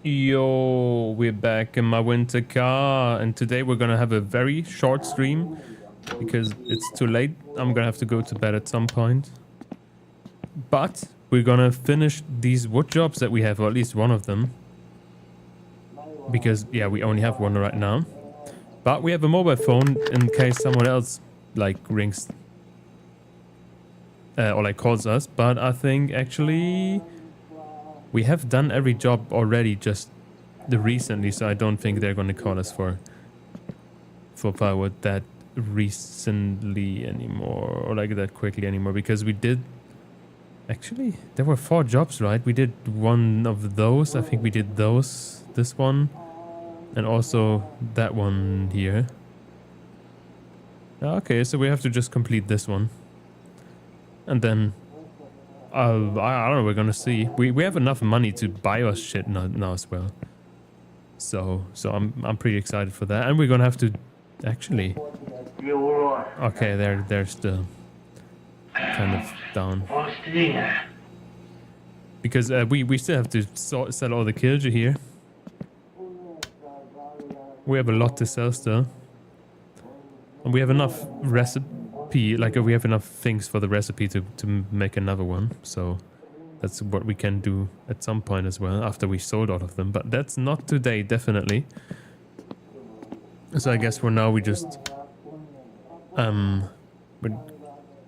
Yo, we're back in my winter car, and today we're gonna have a very short stream because it's too late. I'm gonna have to go to bed at some point. But we're gonna finish these wood jobs that we have, or at least one of them. Because, yeah, we only have one right now. But we have a mobile phone in case someone else, like, rings or, like, calls us. But I think, actually, we have done every job already just recently, so I don't think they're going to call us for firewood that recently anymore, or like that quickly anymore, because we did actually, there were 4 jobs, right? We did one of those. I think we did this one, and also that one here. Okay, so we have to just complete this one, and then I don't know, we're gonna see. We have enough money to buy us shit now as well. So I'm pretty excited for that, and we're gonna have to actually. Okay, they're still kind of down because we still have to sell all the kilja here. We have a lot to sell still, and we have enough recipe. Like we have enough things for the recipe to make another one. So. That's what we can do at some point as well, after we sold all of them. But that's not today, definitely. So I guess for now we just...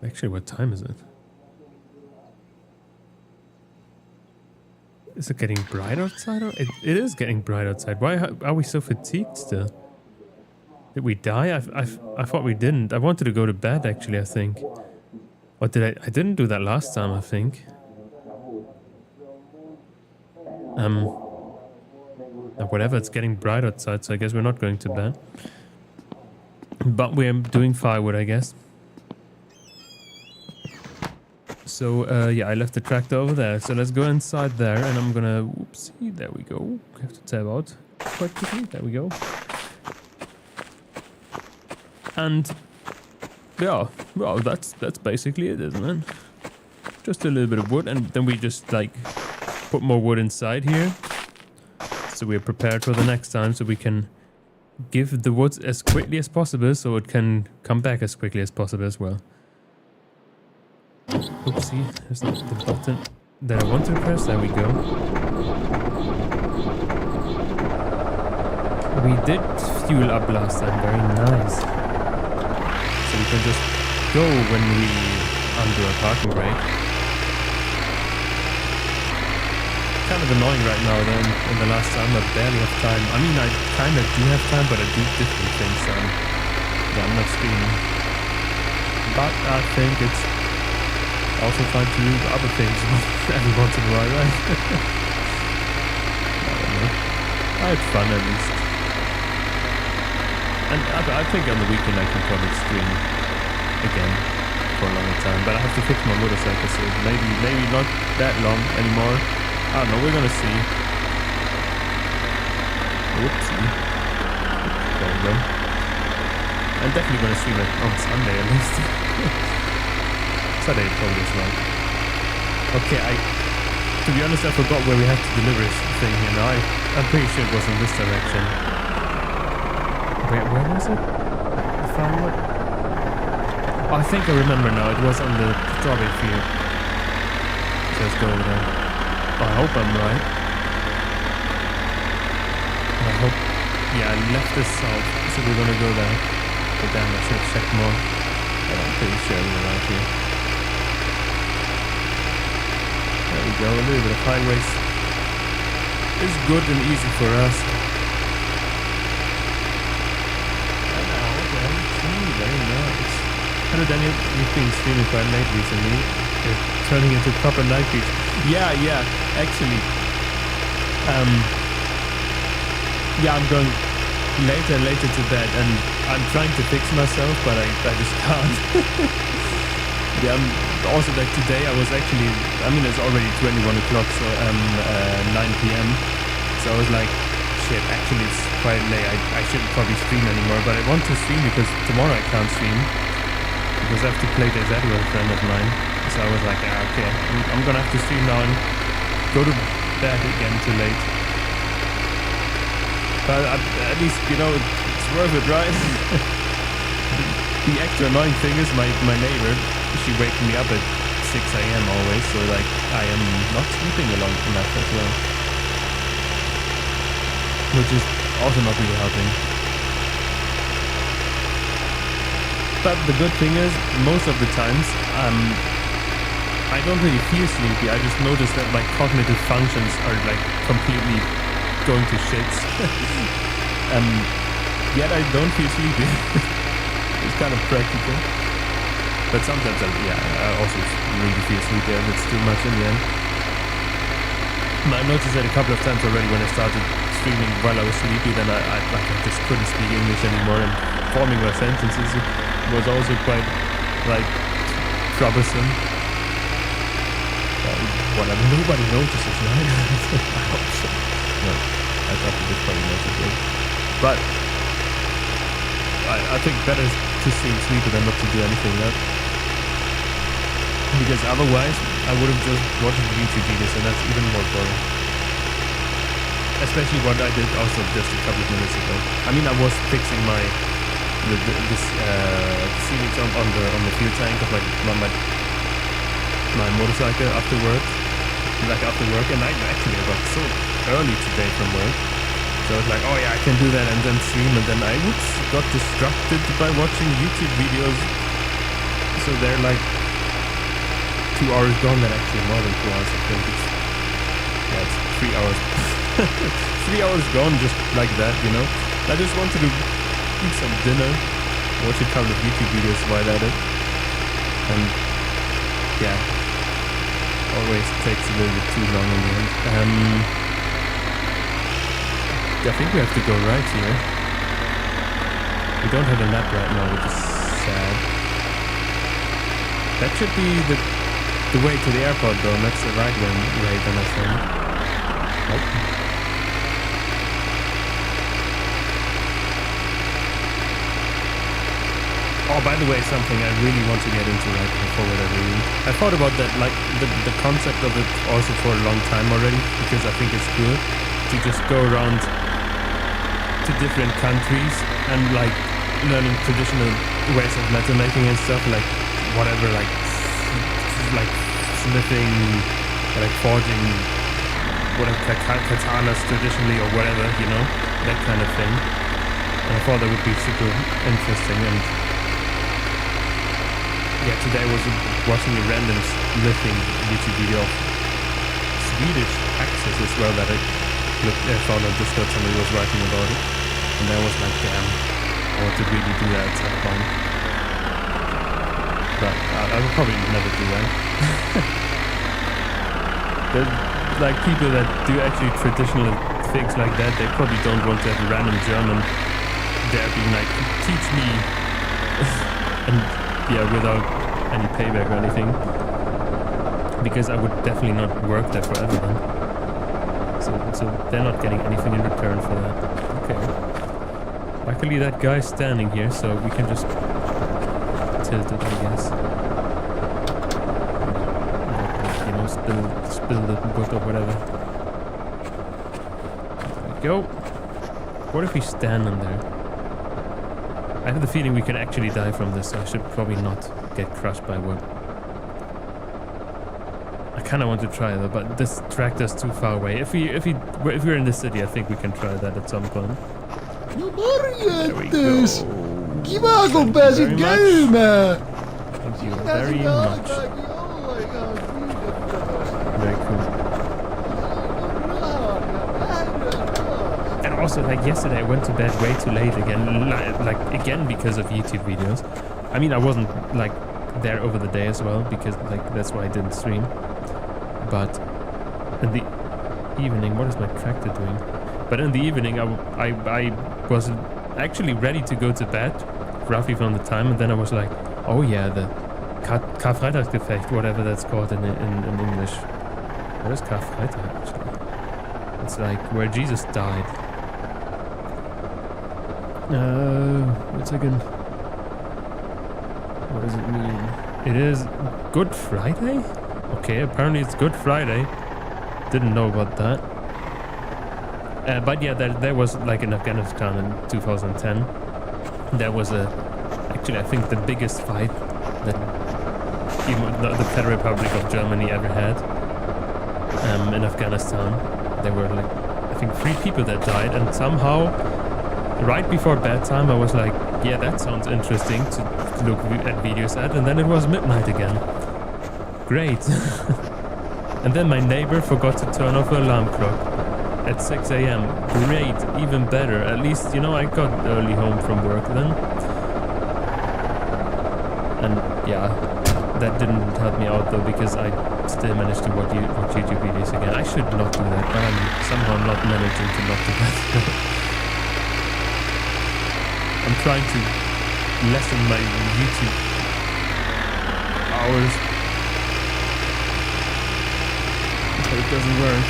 Actually, what time is it? Is it getting bright outside? It is getting bright outside. Why are we so fatigued still? Did we die? I thought we didn't. I wanted to go to bed, actually, I think. Or did I didn't do that last time, I think. Whatever, it's getting bright outside, so I guess we're not going to bed. But we're doing firewood, I guess. So, yeah, I left the tractor over there. So let's go inside there, and I'm gonna... Oopsie, there we go. I have to tab out quite quickly. There we go. And... yeah, well, that's basically it, isn't it? Just a little bit of wood, and then we just, like... put more wood inside here, so we're prepared for the next time, so we can give the wood as quickly as possible, so it can come back as quickly as possible as well. Oopsie, there's not the button that I want to press. There we go. We did fuel up last time, very nice. So we can just go when we undo a parking brake. Kind of annoying right now then. In the last time I barely have time. I mean, I kind of do have time, but I do different things, so yeah, I'm not streaming. But I think it's also fun to do other things every once in a while, right? I don't know. I had fun at least. And I think on the weekend I can probably stream again for a longer time, but I have to fix my motorcycle, so maybe not that long anymore. I don't know, we're gonna see. Whoopsie. There we go. I'm definitely gonna stream it on Sunday at least. Saturday probably as well. Okay, to be honest, I forgot where we had to deliver this thing here now. I'm pretty sure it was in this direction. Where was it? The firewood? Oh, I think I remember now. It was on the strawberry field. So let's go over there. I hope I'm right. I hope... yeah, I left this south, so we're gonna go there. But damn, I should have checked more. But I'm pretty sure we're right here. There we go, a little bit of highways. It's good and easy for us. Very nice. Hello Daniel, you've been streaming quite late recently. You're turning into proper night beats. Yeah, actually. Yeah, I'm going later to bed, and I'm trying to fix myself, but I just can't. Yeah, also like today I was actually, I mean it's already 21 o'clock, so 9 p.m. So I was like, shit, actually it's quite late. I shouldn't probably stream anymore, but I want to stream because tomorrow I can't stream. Because I have to play Desert with a friend of mine. So I was like, yeah, okay, I'm gonna have to stream now and go to bed again too late. But at least, you know, it's worth it, right? The extra annoying thing is my neighbor, she wakes me up at 6 a.m. always, so like I am not sleeping along enough as well. Which is also not really helping. But the good thing is, most of the times, I don't really feel sleepy. I just notice that my cognitive functions are like completely going to shits. Yet I don't feel sleepy. It's kind of practical. But sometimes I also really feel sleepy and it's too much in the end. I noticed that a couple of times already when I started streaming while I was sleepy, then I just couldn't speak English anymore, and forming my sentences was also quite like troublesome. Whatever, nobody notices, right? I hope so. No, I thought they did probably notice it. But I think better to stream sleepy than not to do anything, right? Because otherwise I would have just watched YouTube videos, and that's even more boring. Especially what I did also just a couple of minutes ago. I mean, I was fixing this ceiling jump on the fuel tank of my motorcycle after work, and I got so early today from work. So I was like, oh yeah, I can do that and then stream, and then I got distracted by watching YouTube videos. So they're like 2 hours gone, then actually more than 2 hours, I think it's 3 hours. 3 hours gone just like that, you know. I just wanted to eat some dinner, watch a couple of YouTube videos while at it, and yeah, always takes a little bit too long in the end. I think we have to go right here. We don't have a map right now, which is sad. That should be the way to the airport though, and that's the right way then I think. Nope. Oh, by the way, something I really want to get into right before whatever reason. I thought about that, like the concept of it also for a long time already, because I think it's good to just go around to different countries and like learning traditional ways of metal making and stuff, like whatever, like smithing, like forging, whatever, katanas traditionally or whatever, you know, that kind of thing. And I thought that would be super interesting. And yeah, today I was watching a random smithing YouTube video of Swedish axes as well that I found on Discord. Somebody was writing about it, and I was like, damn, I want to really do that at some point. But I will probably never do that. There's like people that do actually traditional things like that, they probably don't want to have a random German there being like, teach me, and yeah, without any payback or anything, because I would definitely not work there forever then. So they're not getting anything in return for that. Okay. Luckily that guy's standing here, so we can just tilt it, I guess. You know, spill the book or whatever. There we go. What if we stand on there? I have the feeling we can actually die from this, so I should probably not get crushed by wood. I kind of want to try though, but this tractor's too far away. If we're in the city, I think we can try that at some point. There we go. Thank you very much. Very cool. And also, like yesterday, I went to bed way too late again, like again because of YouTube videos. I mean, I wasn't like there over the day as well, because like that's why I didn't stream. But in the evening, what is my tractor doing? But in the evening, I was actually ready to go to bed, roughly from the time, and then I was like, oh yeah, the Karfreitagsgefecht, whatever that's called in English. What is Karfreitag actually? It's like where Jesus died. One second. What does it mean? It is Good Friday? Okay, apparently it's Good Friday. Didn't know about that. But yeah, there was like in Afghanistan in 2010. There was actually I think the biggest fight that even the Federal Republic of Germany ever had in Afghanistan. There were like I think 3 people that died, and somehow right before bedtime I was like, yeah, that sounds interesting to look at videos at, and then it was midnight again. Great. And then my neighbor forgot to turn off her alarm clock at 6 a.m. Great, even better. At least, you know, I got early home from work then. And yeah, that didn't help me out though, because I still managed to watch YouTube videos again. I should not do that, but I'm somehow not managing to not do that. I'm trying to lessen my YouTube hours, but it doesn't work.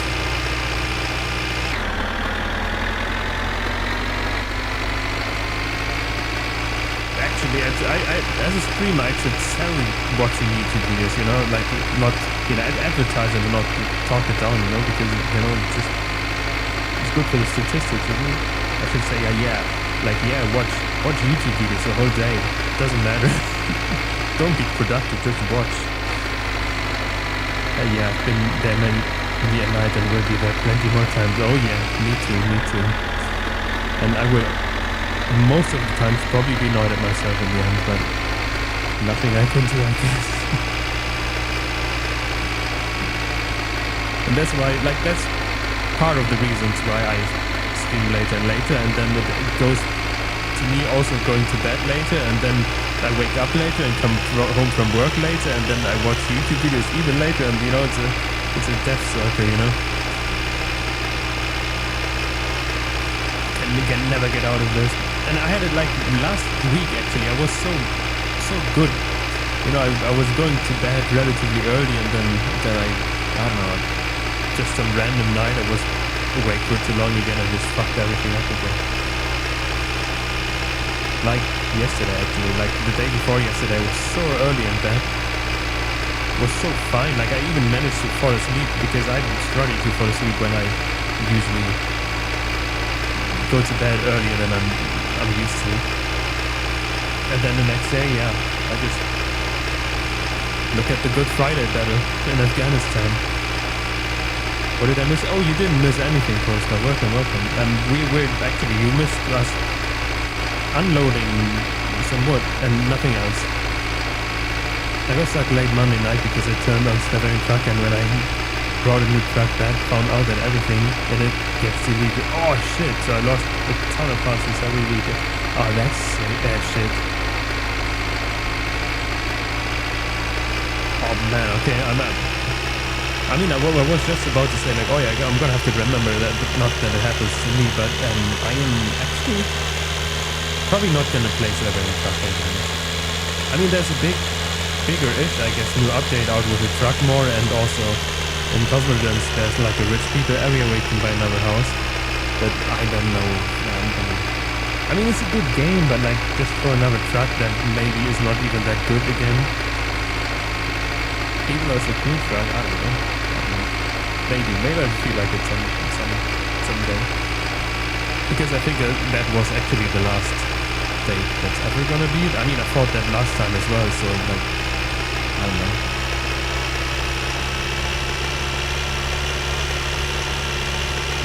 Actually, as a streamer, I should sell watching YouTube videos, you know, like not, you know, advertise and not talk it down, you know, because, you know, it's good for the statistics, isn't it? I should say, watch YouTube videos the whole day. Doesn't matter. Don't be productive, just watch. Yeah, I've been there many at night and will be there plenty more times. Oh yeah, me too. And I will most of the times probably be annoyed at myself in the end, but nothing I can do, I guess. And that's why, like, that's part of the reasons why I stream later and later, and then it goes to me also going to bed later, and then I wake up later and come home from work later, and then I watch YouTube videos even later, and you know, it's a death circle, you know. Can never get out of this. And I had it like last week actually. I was so good. You know, I was going to bed relatively early, and then I don't know, just some random night I was awake for too long again and just fucked everything up again. Like yesterday actually, like the day before yesterday, I was so early in bed. It was so fine. Like I even managed to fall asleep, because I'm struggling to fall asleep when I usually go to bed earlier than I'm used to. And then the next day, yeah, I just look at the Good Friday battle in Afghanistan. What did I miss? Oh, you didn't miss anything, Costa. Welcome. You missed us unloading some wood and nothing else. I got stuck late Monday night because I turned on Stephanie truck, and when I brought a new truck back, found out that everything in it gets deleted. Oh shit, so I lost a ton of parcels every week. Oh, that's shit. Oh man, okay, I was just about to say like, oh yeah, I'm gonna have to remember that, not that it happens to me, but I am actually probably not gonna place Stephanie truck again. I mean, there's a bigger-ish, I guess, new update out with the truck more, and also in Cosmodrome, there's like a rich people area where you can buy another house, but I don't know. I mean, it's a good game, but like just for another truck that maybe is not even that good again. Even though it's a cool truck, I don't know. Maybe I feel like it someday. Because I think that was actually the last date that's ever gonna be. I mean, I thought that last time as well, so like, I don't know.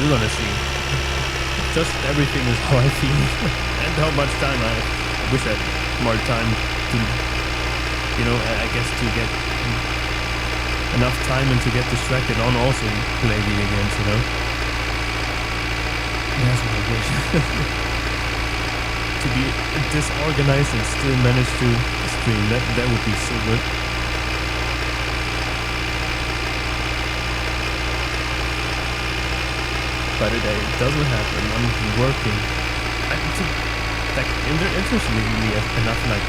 We're gonna see. Just everything is how I feel and how much time I have. I wish I had more time to, you know, I guess to get enough time and to get distracted on also play video games, you know. That's what I wish. To be disorganized and still manage to stream, that would be so good. But it doesn't happen. I'm working. Interestingly enough, like,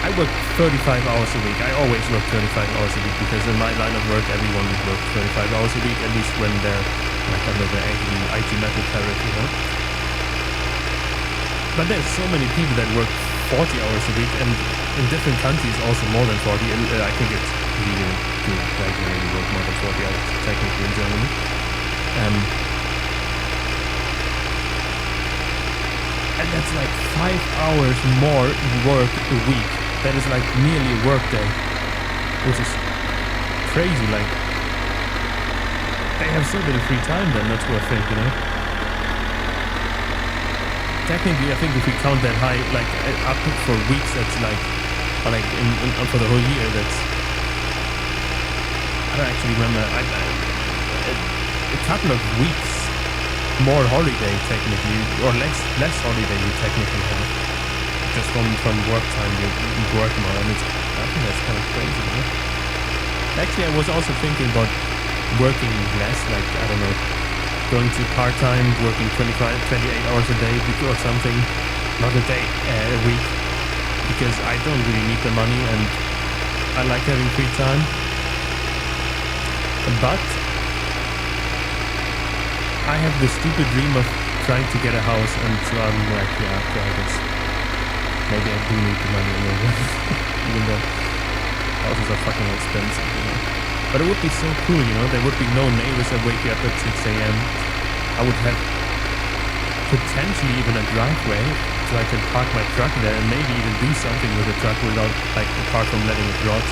I work 35 hours a week. I always work 35 hours a week, because in my line of work, everyone works 35 hours a week, at least when they're like under the IT metal tariff, you know. But there's so many people that work 40 hours a week, and in different countries also more than 40. I think it's legal to regularly work more than 40 hours technically in Germany. That's like 5 hours more work a week. That is like nearly a work day, which is crazy. Like, they have so little free time then, that's what I think, you know? Technically, I think if we count that high, like up for weeks, that's like, or like for the whole year, that's, I don't actually remember, a couple of weeks more holiday technically, or less holiday you technically have, just from work time you work more, and it's, I think that's kind of crazy, you know? Actually, I was also thinking about working less, like, I don't know, going to part-time, working 28 hours a day or something, not a day, a week, because I don't really need the money and I like having free time. But I have the stupid dream of trying to get a house, and so I'm like, yeah, okay, I guess maybe I do need the money a little bit, even though houses are fucking expensive, you know. But it would be so cool, you know, there would be no neighbors that wake you up at 6 a.m. I would have potentially even a driveway, so I can park my truck there and maybe even do something with the truck without, like, apart from letting it rot.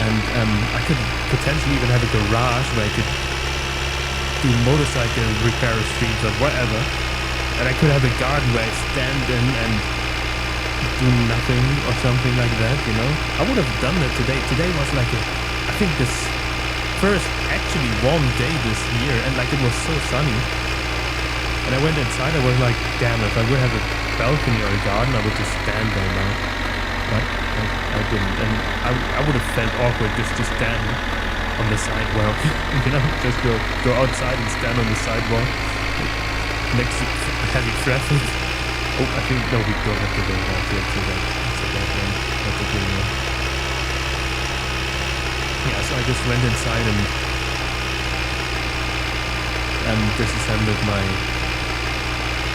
And I could potentially even have a garage where I could do motorcycle repair streets or whatever. And I could have a garden where I stand in and do nothing or something like that, you know. I would have done that today. Today was like I think this first actually warm day this year, and like it was so sunny. And I went inside, I was like, damn, if I would have a balcony or a garden, I would just stand there now. But I didn't, and I would have felt awkward just to stand on the sidewalk, you know, just go outside and stand on the sidewalk next to heavy traffic. Oh, I think, no, we don't have to go back here to that. That's a bad one. That's a green one. Yeah, so I just went inside and disassembled my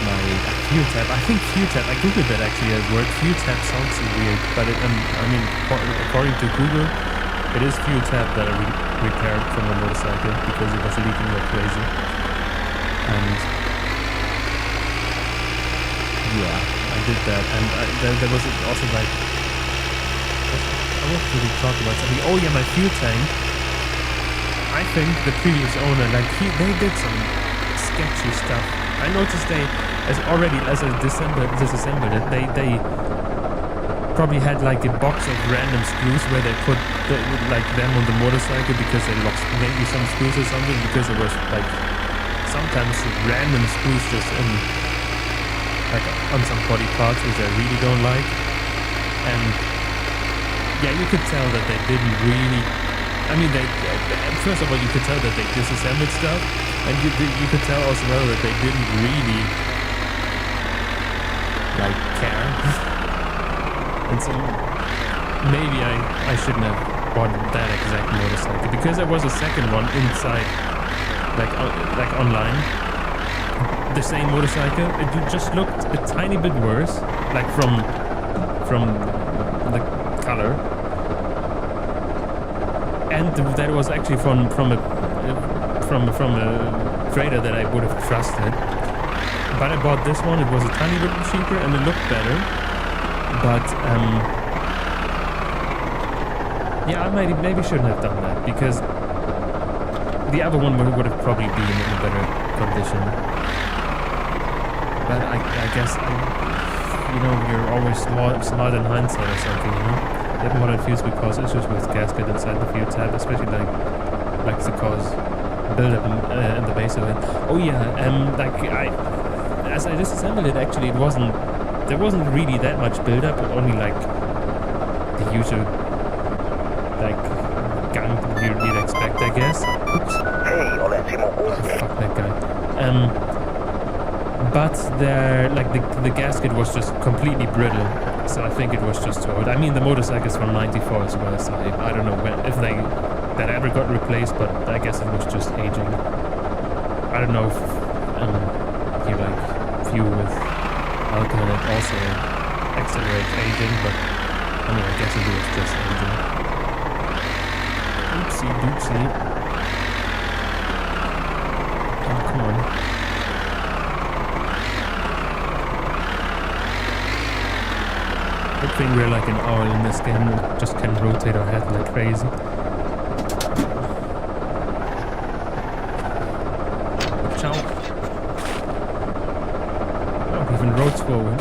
Vtuber. I think Vtuber, I googled that actually as word. Vtuber sounds so weird, but it, I mean, according to Google, it is Vtuber that I repaired from my motorcycle because it was leaking like crazy. And yeah, I did that, and there was also like, I want to talk about something. Oh yeah, my fuel tank. I think the previous owner, like they did some sketchy stuff. I noticed as I disassembled it, they probably had like a box of random screws where they put them on the motorcycle because they lost maybe some screws or something, because there was like sometimes random screws just in like on some body parts which I really don't like. And yeah, you could tell that they didn't really, I mean, first of all, you could tell that they disassembled stuff, and you could tell also well that they didn't really like care. And so maybe I shouldn't have bought that exact motorcycle, because there was a second one inside, like online, the same motorcycle. It just looked a tiny bit worse, like from the color, and that was actually from a trader that I would have trusted. But I bought this one. It was a tiny bit cheaper and it looked better. But yeah, I maybe shouldn't have done that, because the other one would have probably been in a better condition. But I guess you're always smart in hindsight or something, you know. That modern fuse will cause issues with gasket inside the fuel tab, especially like to cause buildup in the base of it. Oh yeah, as I disassembled it, actually there wasn't really that much buildup, only like the usual like gunk you'd expect, I guess. Oops. Oh, fuck that guy. But the gasket was just completely brittle, so I think it was just old. I mean, the motorcycle's from '94 as well, so I don't know if that ever got replaced, but I guess it was just aging. I don't know if you like fuel with alcohol it also accelerates aging, but I mean, I guess it was just aging. Oopsie doopsie. Oh, come on. thing we're like an owl in this game and just can rotate our head like crazy. Ciao. Oh, even roads forward.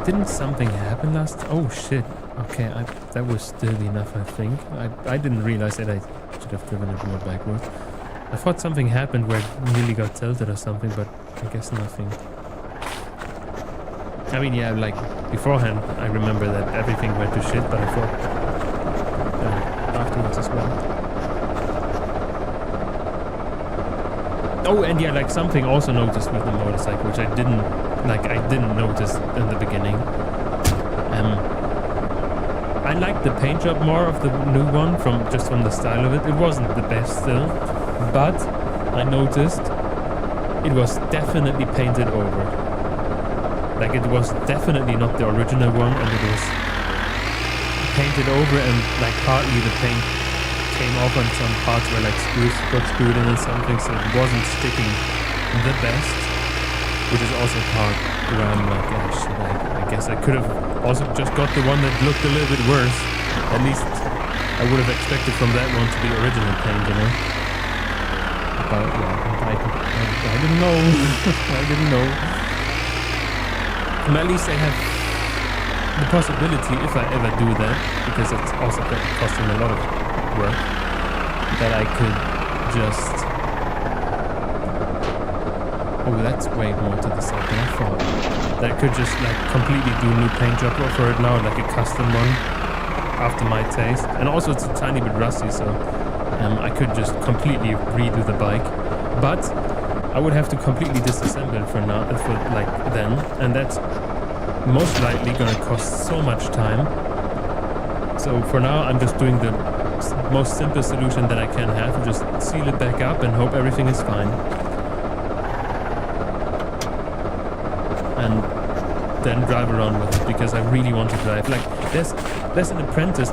Didn't something happen last? Oh shit. Okay, that was still enough, I think. I didn't realize that I should have driven it more backwards. I thought something happened where it nearly got tilted or something, but I guess nothing. I mean, yeah, like beforehand, I remember that everything went to shit, but I thought afterwards as well. Oh, and yeah, like something also noticed with the motorcycle, which I didn't notice in the beginning. I liked the paint job more of the new one from the style of it. It wasn't the best still, but I noticed it was definitely painted over. Like it was definitely not the original one, and it was painted over, and like partly the paint came off on some parts where like screws got screwed in or something, so it wasn't sticking the best, which is also part where I'm like, oh shit, I guess I could have also just got the one that looked a little bit worse. At least I would have expected from that one to be original paint, you know. But yeah, I didn't know. I didn't know. At least I have the possibility, if I ever do that, because it's also costing a lot of work, that I could just... Oh, that's way more to the side than I thought. That I could just like completely do a new paint job for it now, like a custom one, after my taste. And also it's a tiny bit rusty, so I could just completely redo the bike. But I would have to completely disassemble it for now, then, and that's most likely gonna cost so much time. So for now, I'm just doing the most simple solution that I can have, just seal it back up and hope everything is fine. And then drive around with it, because I really want to drive. Like there's an apprentice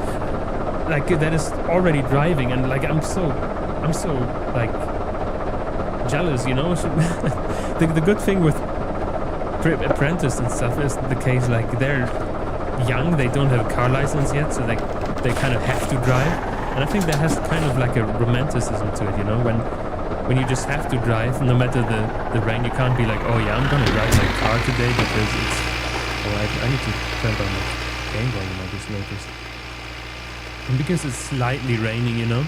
like that is already driving, and like I'm so like jealous, you know. The good thing with apprentice and stuff is the case, like they're young, they don't have a car license yet, so like they kind of have to drive, and I think that has kind of like a romanticism to it, you know, when you just have to drive no matter the rain. You can't be like, oh yeah, I'm gonna drive my car today because it's... Oh, I need to turn down the game volume, I just noticed. And because it's slightly raining, you know,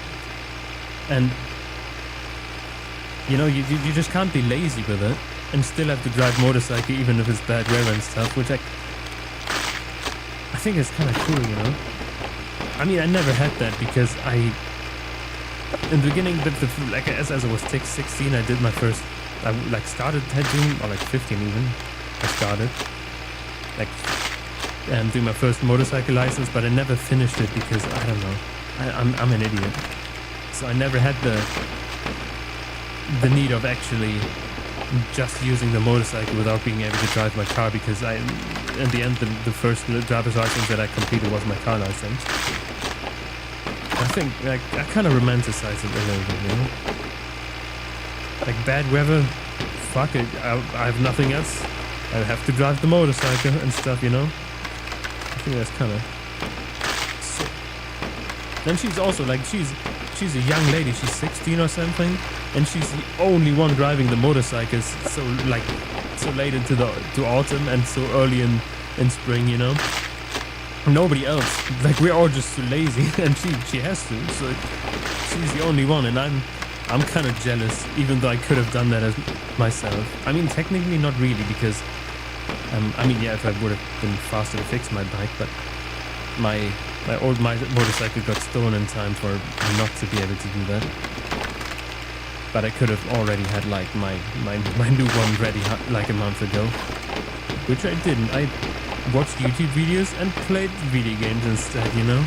and you know, you just can't be lazy with it and still have to drive motorcycle even if it's bad weather and stuff, which I think is kind of cool, you know. I mean, I never had that because in the beginning, like as I was 16, I did my first, I like started tattooing, or like 15 even, I started like doing my first motorcycle license, but I never finished it because I don't know, I'm an idiot, so I never had the need of actually just using the motorcycle without being able to drive my car, because in the end the first driver's license that I completed was my car license. I think like I kind of romanticize it a little bit, you know. Like bad weather, fuck it, I have nothing else. I have to drive the motorcycle and stuff, you know. I think that's kind of sick. Then she's also like she's a young lady. She's 16 or something, and she's the only one driving the motorcycles. So like so late into to autumn and so early in spring, you know. Nobody else, like we're all just too lazy, and she has to, so she's the only one, and I'm kind of jealous, even though I could have done that as myself. I mean, technically not really, because I mean, yeah, if I would have been faster to fix my bike, but my motorcycle got stolen in time for me not to be able to do that. But I could have already had like my new one ready like a month ago, which I didn't. I watched YouTube videos and played video games instead, you know.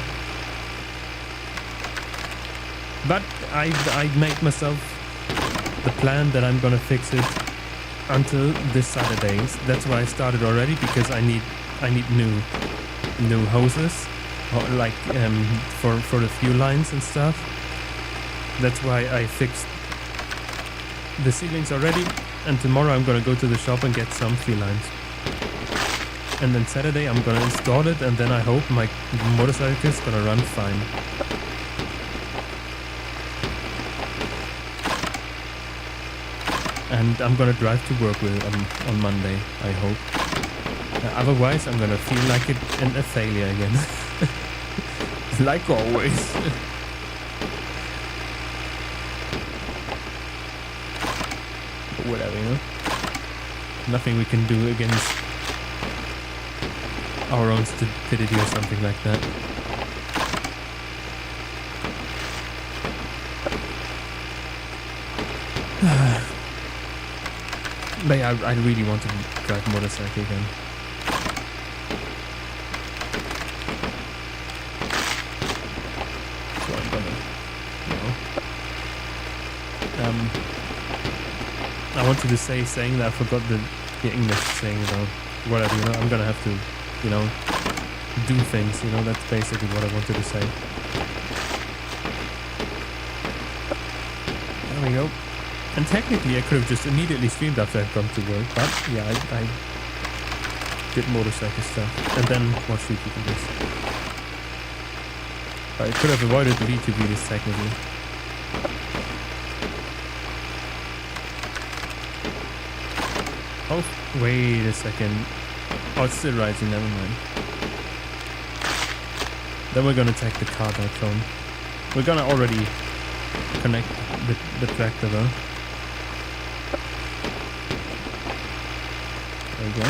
But I made myself the plan that I'm gonna fix it until this Saturday. That's why I started already, because I need new hoses, or like for the fuel lines and stuff. That's why I fixed the ceilings already, and tomorrow I'm gonna go to the shop and get some fuel lines. And then Saturday I'm gonna install it, and then I hope my motorcycle is gonna run fine. And I'm gonna drive to work with it on Monday, I hope. Otherwise, I'm gonna feel like a failure again. Like always. But whatever, you know? Nothing we can do against our own stupidity or something like that. But yeah, I really want to drive motorcycle again. So I'm gonna, you know. I wanted to saying that I forgot the English saying about whatever, you know. I'm gonna have to, you know, do things, you know. That's basically what I wanted to say. There we go. And technically I could have just immediately streamed after I'd gone to work, but yeah, I did motorcycle stuff and then watched YouTube videos. But I could have avoided the YouTube videos technically. Oh, wait a second. Oh, it's still rising, never mind. Then we're gonna take the car back home. We're gonna already connect the tractor though. There we go.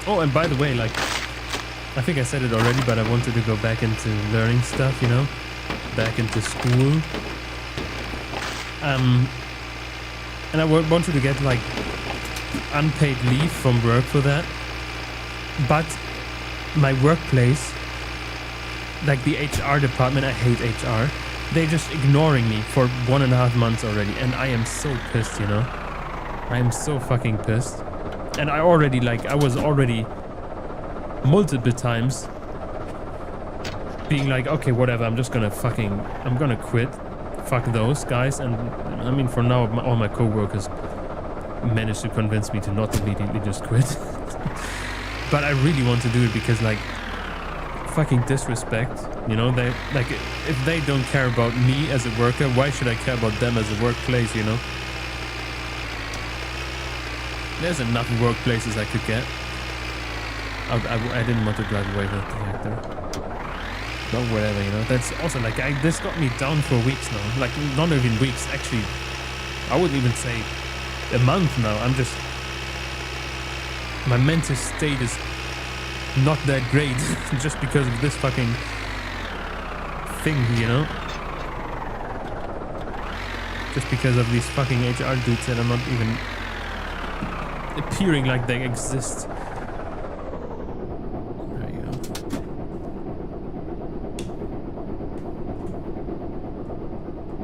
Oh, and by the way, like, I think I said it already, but I wanted to go back into learning stuff, you know, back into school. And I wanted to get like unpaid leave from work for that. But my workplace, like the HR department, I hate HR. They're just ignoring me for 1.5 months already, and I am so pissed, you know. I am so fucking pissed. And I was already multiple times being like, okay, whatever, I'm gonna quit. Fuck those guys. And I mean, for now, all my co-workers managed to convince me to not immediately just quit. But I really want to do it because, like, fucking disrespect, you know. They, like, if they don't care about me as a worker, why should I care about them as a workplace, you know? There's enough workplaces I could get. I didn't want to drive away with the tractor. But whatever, you know. That's also like, this got me down for weeks now. Like, not even weeks, actually. I wouldn't even say a month now. I'm just... My mental state is not that great. Just because of this fucking thing, you know. Just because of these fucking HR dudes that are not even appearing like they exist. There you go.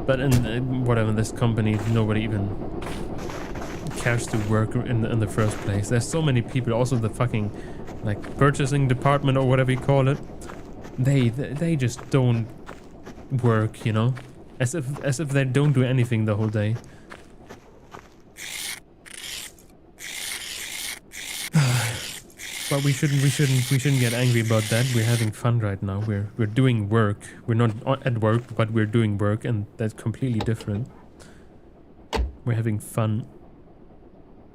But in whatever, this company, nobody even cares to work in the first place. There's so many people. Also the fucking like purchasing department or whatever you call it. They just don't work, you know, as if they don't do anything the whole day. But we shouldn't get angry about that. We're having fun right now. We're doing work. We're not at work, but we're doing work, and that's completely different. We're having fun.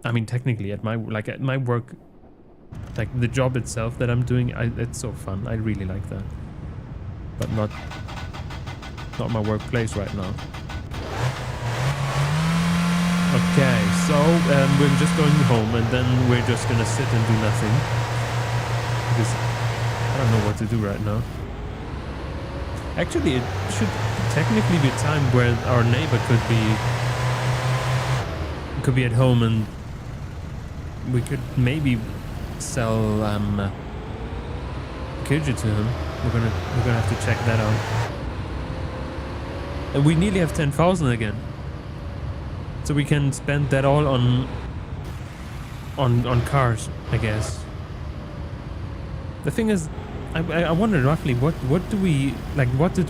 I mean, technically, at my work, like the job itself that I'm doing, it's so fun. I really like that. But not my workplace right now. Okay, so we're just going home, and then we're just gonna sit and do nothing. Because I don't know what to do right now. Actually, it should technically be a time where our neighbor could be at home, and we could maybe sell Kirju to him. We're gonna have to check that out. And we nearly have 10,000 again. So we can spend that all on cars, I guess. The thing is, I wonder roughly what did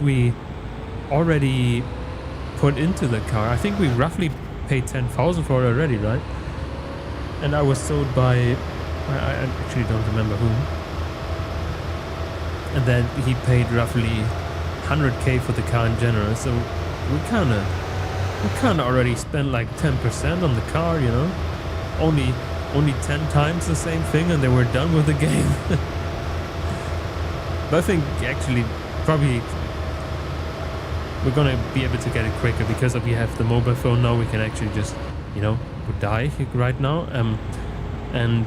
we already put into the car? I think we roughly paid 10,000 for it already, right? And I was told by I actually don't remember whom. And then he paid roughly 100k for the car in general, so we kind of already spent like 10% on the car, you know? Only 10 times the same thing and then we're done with the game. But I think actually probably we're gonna be able to get it quicker because we have the mobile phone now. We can actually just, you know, die right now. And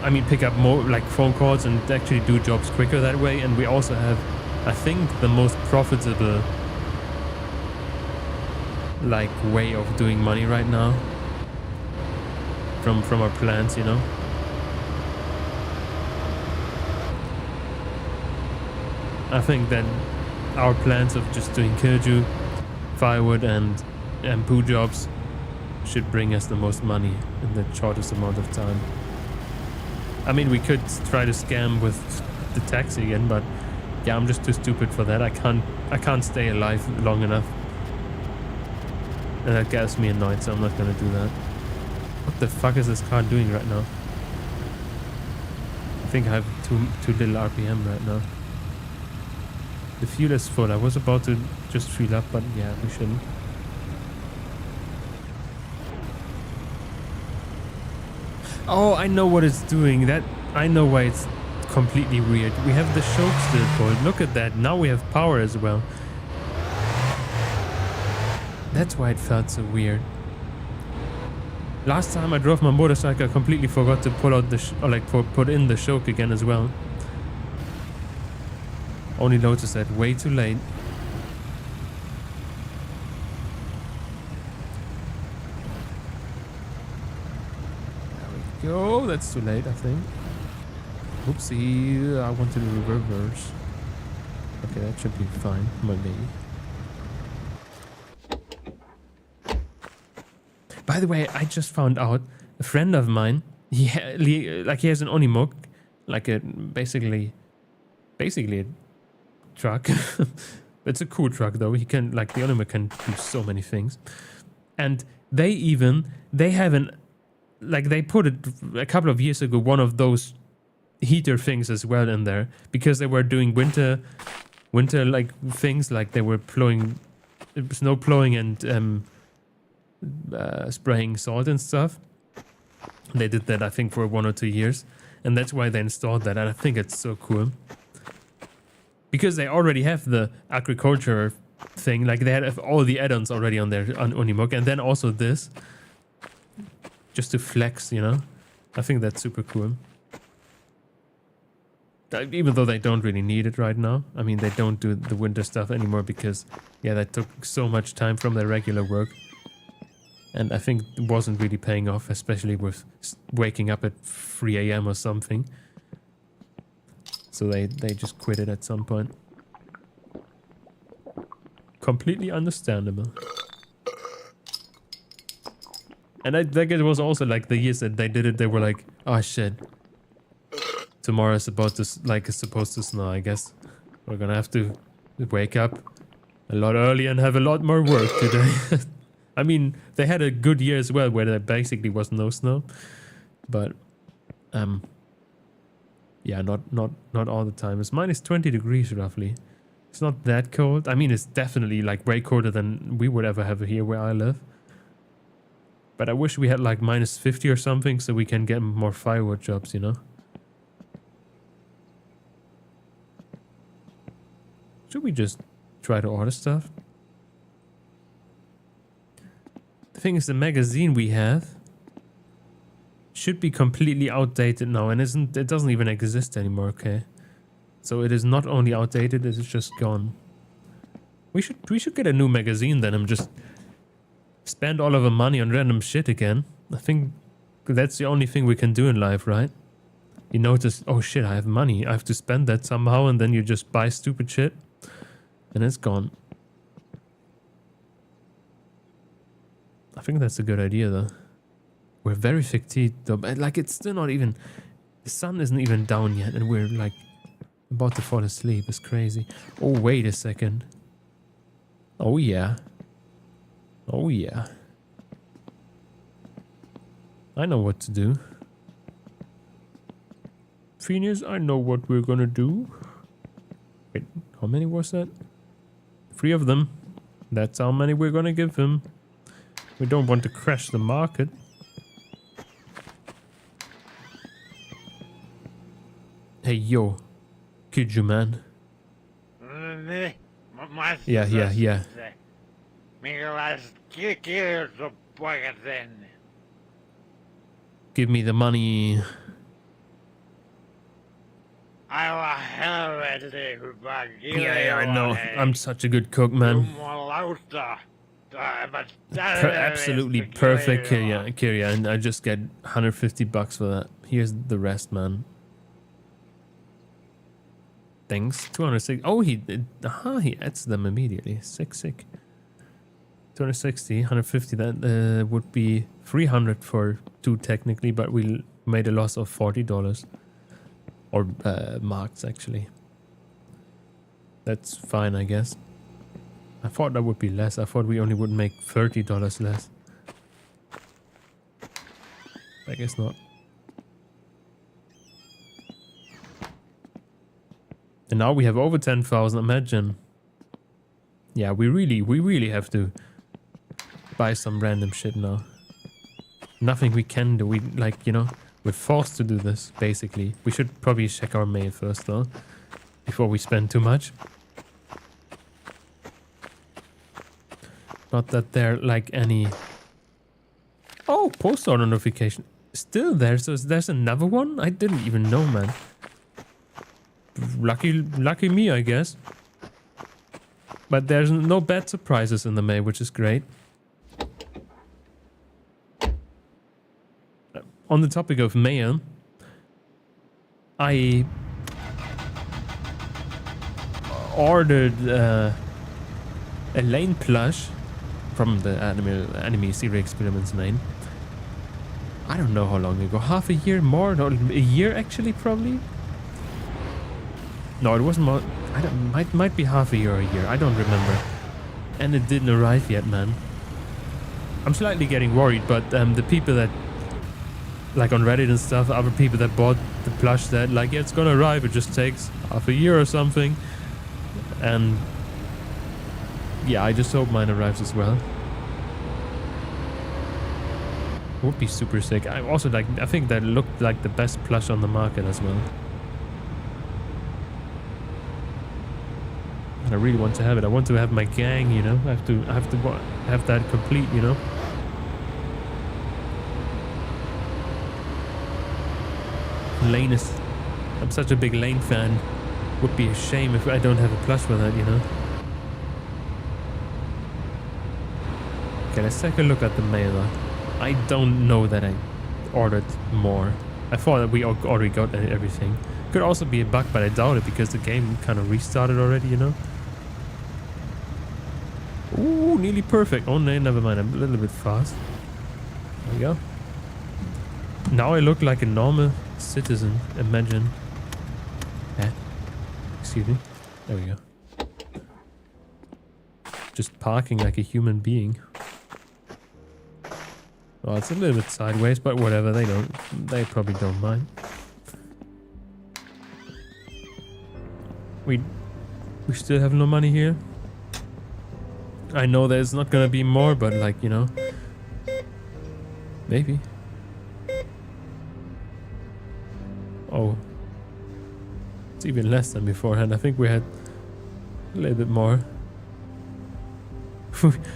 I mean, pick up more like phone calls and actually do jobs quicker that way. And we also have, I think, the most profitable like way of doing money right now from our plans, you know. I think that our plans of just doing Kirju, firewood and poo jobs should bring us the most money in the shortest amount of time. I mean, we could try to scam with the taxi again, but yeah, I'm just too stupid for that. I can't stay alive long enough. And that gets me annoyed, so I'm not gonna do that. What the fuck is this car doing right now? I think I have too little RPM right now. The fuel is full. I was about to just fill up, but yeah, we shouldn't. Oh, I know what it's doing. I know why it's completely weird. We have the choke still pulled. Look at that. Now we have power as well. That's why it felt so weird. Last time I drove my motorcycle, I completely forgot to pull out the put in the choke again as well. Only noticed that way too late. There we go. That's too late, I think. Oopsie. I wanted to reverse. Okay, that should be fine. Maybe. By the way, I just found out a friend of mine, he has an Onimog, like a basically a truck. It's a cool truck though. He can, like, the Onimog can do so many things. And they have they put it a couple of years ago, one of those heater things as well in there, because they were doing winter like things, like they were snow plowing and spraying salt and stuff. They did that, I think, for 1 or 2 years, and that's why they installed that. And I think it's so cool because they already have the agriculture thing, like they had all the add-ons already on their Unimog, and then also this, just to flex, you know. I think that's super cool. Even though they don't really need it right now. I mean, they don't do the winter stuff anymore because, yeah, that took so much time from their regular work. And I think it wasn't really paying off, especially with waking up at 3 a.m. or something. So they just quit it at some point. Completely understandable. And I think it was also like the years that they did it, they were like, oh shit, tomorrow is about to, it's supposed to snow, I guess. We're gonna have to wake up a lot earlier and have a lot more work today. I mean, they had a good year as well, where there basically was no snow, but yeah, not all the time. It's minus 20 degrees roughly. It's not that cold. I mean, it's definitely like way colder than we would ever have here where I live. But I wish we had like minus 50 or something, so we can get more firewood jobs, you know. Should we just try to order stuff? The thing is, the magazine we have should be completely outdated now, and it doesn't even exist anymore, okay? So it is not only outdated, it is just gone. We should get a new magazine then and just spend all of our money on random shit again. I think that's the only thing we can do in life, right? You notice, oh shit, I have money, I have to spend that somehow, and then you just buy stupid shit and it's gone. I think that's a good idea though. We're very fatigued though, but like it's still not even, the sun isn't even down yet and we're like about to fall asleep. It's crazy. Oh, wait a second. Oh yeah. Oh yeah. I know what to do. Phineas, I know what we're gonna do. Wait, how many was that? 3 of them. That's how many we're gonna give him. We don't want to crash the market. Hey, yo. Could you, man? Yeah. Give me the money. Yeah, I know. I'm such a good cook, man. Absolutely perfect, Kyria, and I just get $150 for that. Here's the rest, man. Thanks. 260. Oh, he adds them immediately. Sick. 260, 150. That would be 300 for 2 technically, but we made a loss of $40 or marks actually. That's fine, I guess. I thought that would be less. I thought we only would make $30 less. I guess not. And now we have over 10,000. Imagine. Yeah, we really have to buy some random shit now. Nothing we can do. We we're forced to do this basically. We should probably check our mail first though, before we spend too much. Not that there like any. Oh, post order notification still there. So there's another one. I didn't even know, man. Lucky me, I guess. But there's no bad surprises in the mail, which is great. On the topic of mail, I ordered a Lane plush from the anime series Experiments Lane. I don't know how long ago. Half a year more? No, a year actually, probably. No, it wasn't more. Might be half a year or a year. I don't remember. And it didn't arrive yet, man. I'm slightly getting worried, but the people that, like on Reddit and stuff, other people that bought the plush that like, yeah, it's gonna arrive. It just takes half a year or something. And yeah, I just hope mine arrives as well. Would be super sick. I also like. I think that looked like the best plush on the market as well. And I really want to have it. I want to have my gang, you know. I have to have that complete, you know. Lane is. I'm such a big Lane fan. Would be a shame if I don't have a plush for that, you know. Okay, let's take a look at the mailer. I don't know that I ordered more. I thought that we already got everything. Could also be a bug, but I doubt it because the game kind of restarted already, you know. Ooh, nearly perfect. Oh no, never mind. I'm a little bit fast. There we go. Now I look like a normal citizen. Imagine. Excuse me. There we go. Just parking like a human being. Oh, it's a little bit sideways, but whatever. They probably don't mind. We still have no money here. I know there's not gonna be more, but like, you know, maybe. Oh, it's even less than beforehand. I think we had a little bit more.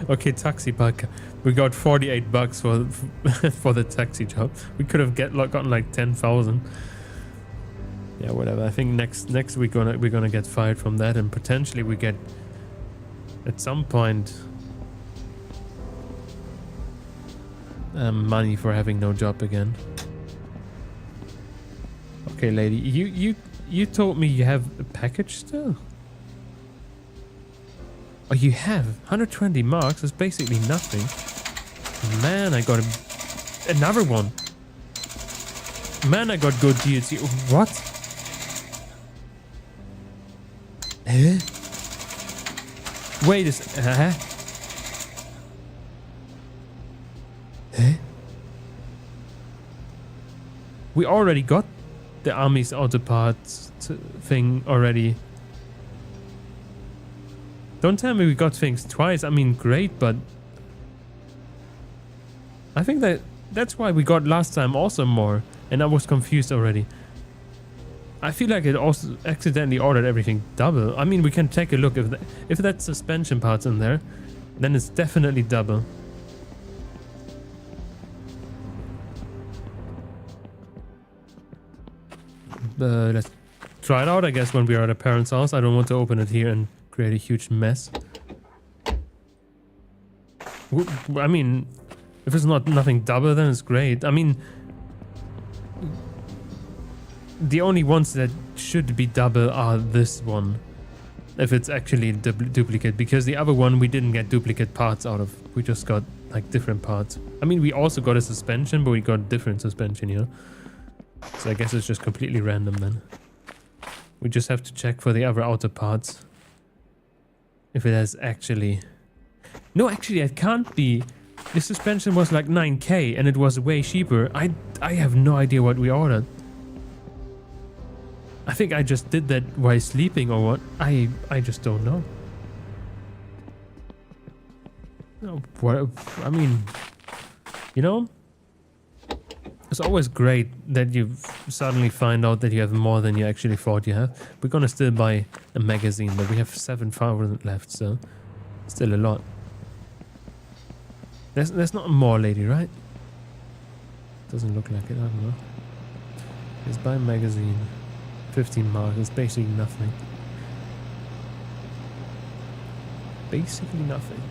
Okay, taxi park. We got $48 for the taxi job. We could have gotten like 10,000. Yeah, whatever. I think next week we're gonna get fired from that, and potentially we get at some point money for having no job again. Okay, lady, you told me you have a package still. Oh, you have 120 marks. That's basically nothing. Man, I got another one. Man, I got good deals. What? Huh? Wait a second. Huh? we already got the army's auto parts thing already. Don't tell me we got things twice. I mean, great, but I think that's why we got last time also more, and I was confused already. I feel like it also accidentally ordered everything double. I mean, we can take a look. If that's suspension parts in there, then it's definitely double. Let's try it out, I guess, when we are at a parent's house. I don't want to open it here and create a huge mess. I mean, if it's nothing double, then it's great. I mean, the only ones that should be double are this one, if it's actually duplicate, because the other one we didn't get duplicate parts out of. We just got like different parts. I mean, we also got a suspension, but we got different suspension, you know? So I guess it's just completely random then. We just have to check for the other outer parts. If it has actually... No, actually it can't be. The suspension was like 9k and it was way cheaper. I have no idea what we ordered. I think I just did that while sleeping or what. I just don't know. No, what, I mean, you know, it's always great that you suddenly find out that you have more than you actually thought you have. We're gonna still buy a magazine, but we have 7,000 left, so still a lot. There's not more, lady, right? Doesn't look like it. I don't know. Let's buy a magazine. 15 mark. It's basically nothing. Basically nothing.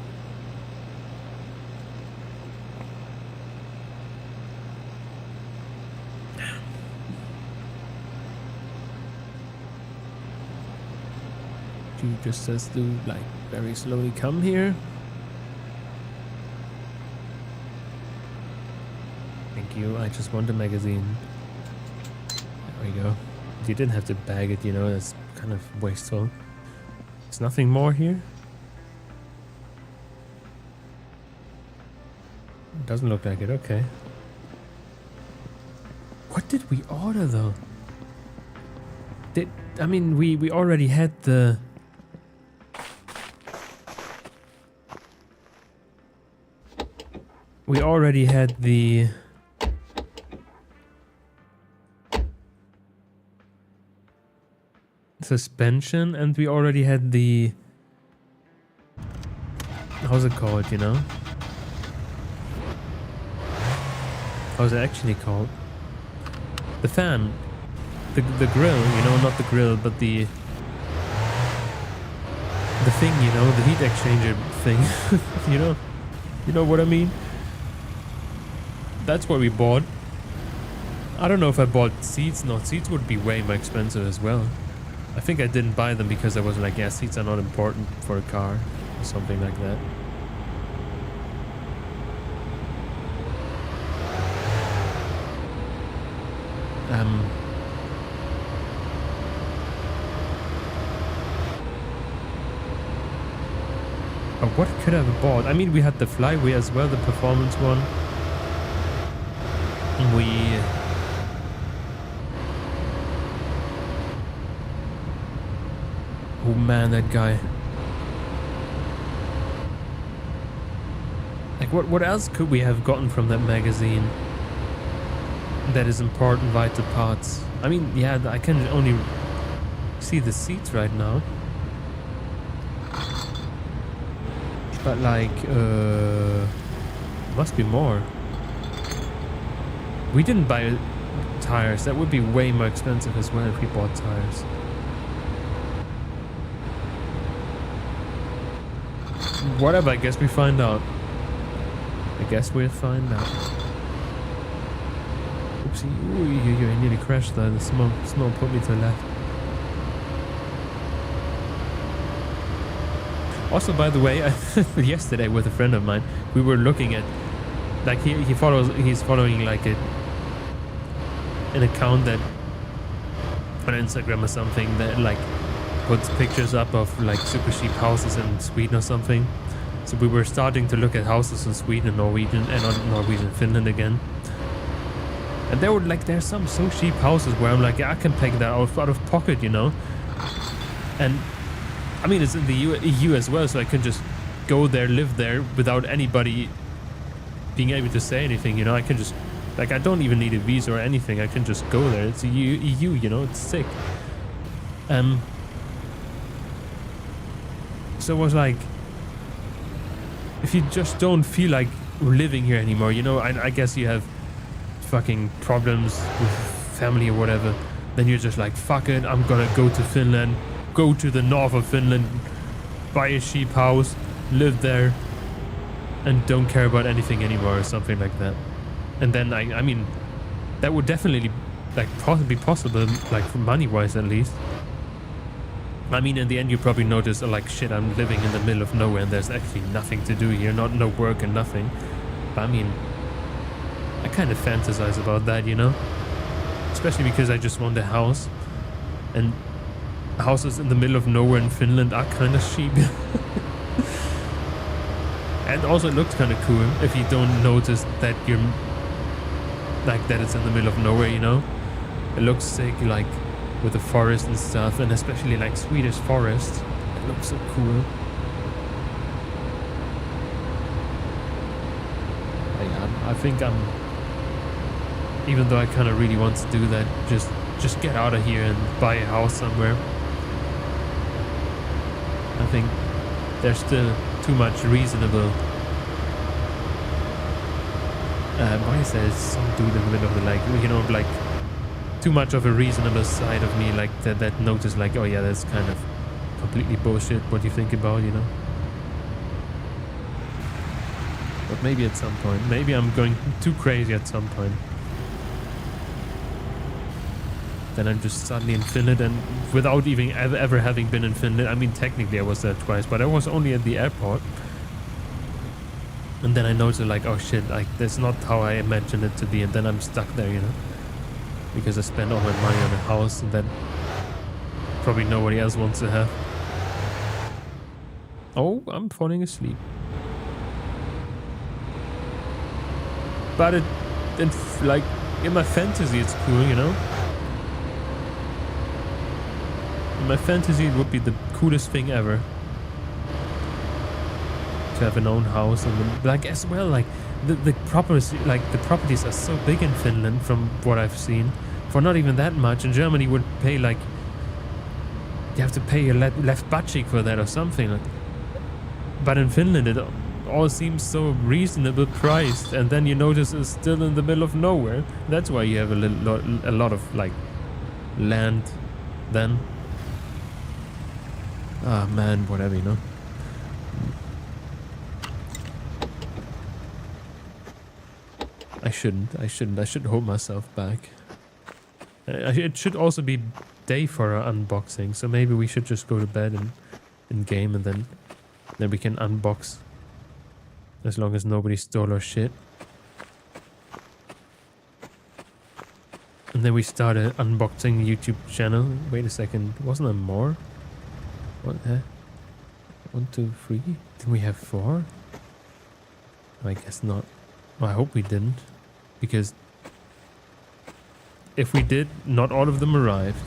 She just says to like very slowly come here. Thank you. I just want a magazine. There we go. You didn't have to bag it, you know, that's kind of wasteful. There's nothing more here. Doesn't look like it, okay. What did we order though? I mean, we already had the... We already had the... suspension, and we already had the... How's it called, you know? How's it actually called? The fan. The grill, you know, not the grill, but the thing, you know, the heat exchanger thing. You know what I mean? That's what we bought. I don't know if I bought seats. No, seats would be way more expensive as well. I think I didn't buy them because I was like, yeah, seats are not important for a car or something like that. But what could I have bought? I mean, we had the flyway as well, the performance one. Oh man, that guy. Like, what else could we have gotten from that magazine that is important vital parts? I mean, yeah, I can only see the seats right now. But like, must be more. We didn't buy tires. That would be way more expensive as well if we bought tires. Whatever, I guess we find out. I guess we'll find out. Oopsie. Ooh, I nearly crashed there. The smoke put me to the left. Also, by the way, yesterday with a friend of mine, we were looking at, like, he's following like an account that on Instagram or something that like puts pictures up of like super cheap houses in Sweden or something. So we were starting to look at houses in Sweden and Norwegian, and not Norwegian, Finland again. And there's some so cheap houses where I'm like, yeah, I can pay that out of pocket, you know. And I mean, it's in the EU as well, so I can just go there, live there without anybody being able to say anything, you know. I can just, like, I don't even need a visa or anything. I can just go there. It's EU, you know. It's sick. So it was like, if you just don't feel like living here anymore, you know, I guess you have fucking problems with family or whatever, then you're just like, fuck it, I'm gonna go to Finland, go to the north of Finland, buy a cheap house, live there, and don't care about anything anymore or something like that. And then I mean, that would definitely like be possible, like money-wise at least. I mean, in the end, you probably notice, like, shit, I'm living in the middle of nowhere and there's actually nothing to do here, no work and nothing. But I mean, I kind of fantasize about that, you know? Especially because I just want a house. And houses in the middle of nowhere in Finland are kind of cheap. And also it looks kind of cool if you don't notice that you're... like, that it's in the middle of nowhere, you know? It looks sick, like... with the forest and stuff, and especially like Swedish forests. It looks so cool. I think I'm, even though I kind of really want to do that, just get out of here and buy a house somewhere. I think there's still too much reasonable. Why is there some dude in the middle of the lake? You know, like. Too much of a reasonable side of me, like that notice, like, oh yeah, that's kind of completely bullshit what you think about, you know. But maybe at some point, maybe I'm going too crazy at some point. Then I'm just suddenly in Finland, and without even ever having been in Finland. I mean, technically I was there twice, but I was only at the airport. And then I noticed, like, oh shit, like that's not how I imagined it to be, and then I'm stuck there, you know. Because I spent all my money on a house that probably nobody else wants to have. Oh, I'm falling asleep. But it's like, in my fantasy it's cool, you know? In my fantasy it would be the coolest thing ever. To have an own house, and like as well, like the properties are so big in Finland from what I've seen. For not even that much. In Germany would pay like, you have to pay your left butt cheek for that or something. Like, but in Finland it all seems so reasonable priced, and then you notice it's still in the middle of nowhere. That's why you have a lot of like land then. Ah man, whatever, you know. I should hold myself back. It should also be day for our unboxing, so maybe we should just go to bed and in game, and then we can unbox as long as nobody stole our shit. And then we start an unboxing YouTube channel. Wait a second, wasn't there more? What? 1, 2, 3. Did we have 4? I guess not. Well, I hope we didn't, because if we did, not all of them arrived.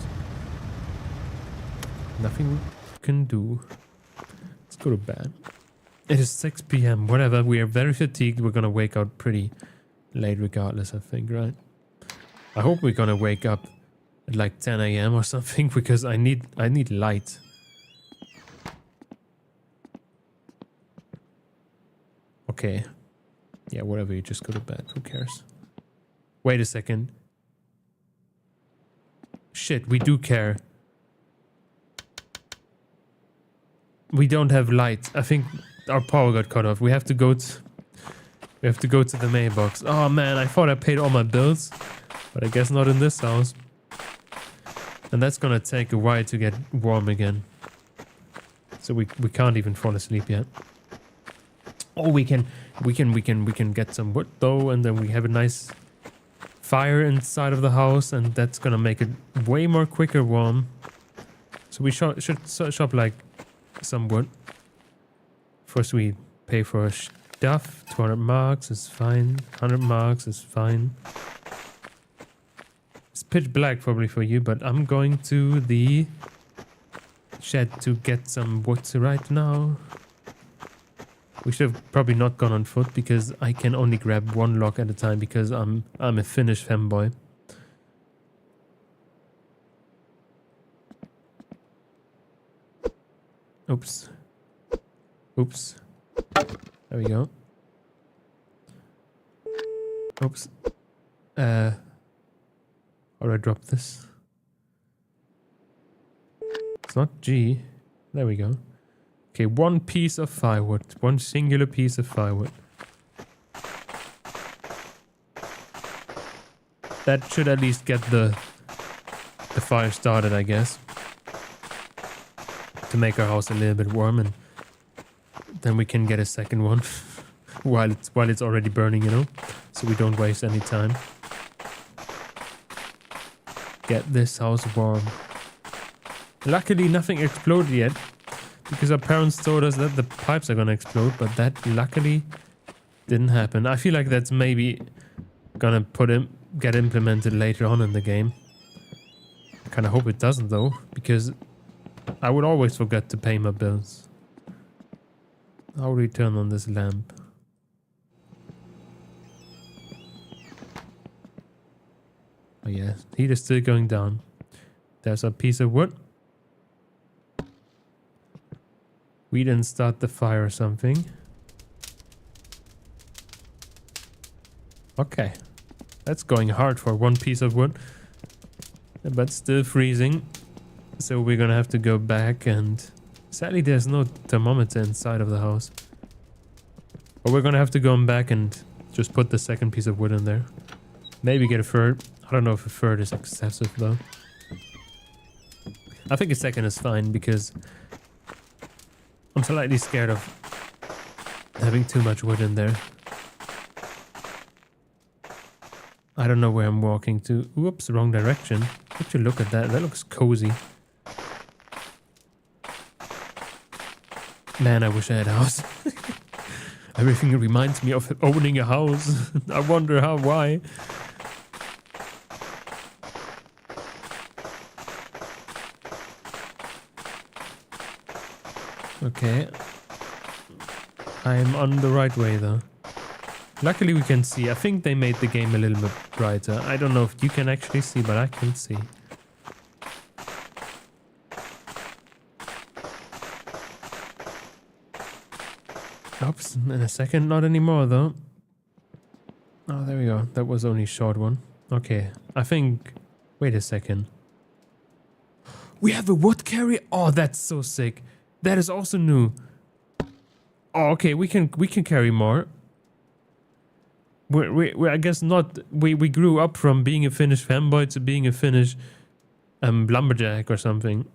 Nothing we can do. Let's go to bed. It is 6 p.m. Whatever. We are very fatigued. We're gonna wake up pretty late regardless, I think, right? I hope we're gonna wake up at like 10 a.m. or something, because I need light. Okay. Yeah, whatever. You just go to bed. Who cares? Wait a second. Shit, we do care. We don't have light. I think our power got cut off. We have to go to the mailbox. Oh man, I thought I paid all my bills, but I guess not in this house. And that's gonna take a while to get warm again. So we can't even fall asleep yet. Oh, we can get some wood though, and then we have a nice fire inside of the house, and that's gonna make it way more quicker warm. So we should shop like some wood. First we pay for stuff. 200 marks is fine. 100 marks is fine. pitch black probably for you, but I'm going to the shed to get some wood right now. We should have probably not gone on foot because I can only grab one log at a time because I'm a Finnish femboy. Oops. Oops. There we go. Oops. How do I drop this? It's not G. There we go. Okay, one piece of firewood. One singular piece of firewood. That should at least get the fire started, I guess. To make our house a little bit warm, and then we can get a second one while it's already burning, you know, so we don't waste any time. Get this house warm. Luckily, nothing exploded yet, because our parents told us that the pipes are gonna explode, but that luckily didn't happen. I feel like that's maybe gonna get implemented later on in the game. I kind of hope it doesn't though, because I would always forget to pay my bills. How do we turn on this lamp? Oh yeah, heat is still going down. There's a piece of wood. We didn't start the fire or something. Okay. That's going hard for one piece of wood. But still freezing. So we're gonna have to go back, and sadly there's no thermometer inside of the house. But we're gonna have to go back and just put the second piece of wood in there. Maybe get a third. I don't know if a third is excessive though. I think a second is fine because I'm slightly scared of having too much wood in there. I don't know where I'm walking to. Whoops, wrong direction. Would you look at that? That looks cozy. Man, I wish I had a house. Everything reminds me of owning a house. I wonder why. Okay. I'm on the right way though. Luckily we can see. I think they made the game a little bit brighter. I don't know if you can actually see, but I can see. Oops, in a second, not anymore though. Oh, there we go. That was only a short one. Okay, I think... Wait a second. We have a wood carrier? Oh, that's so sick. That is also new. Oh, okay, we can carry more. We I guess not. We grew up from being a Finnish fanboy to being a Finnish lumberjack or something.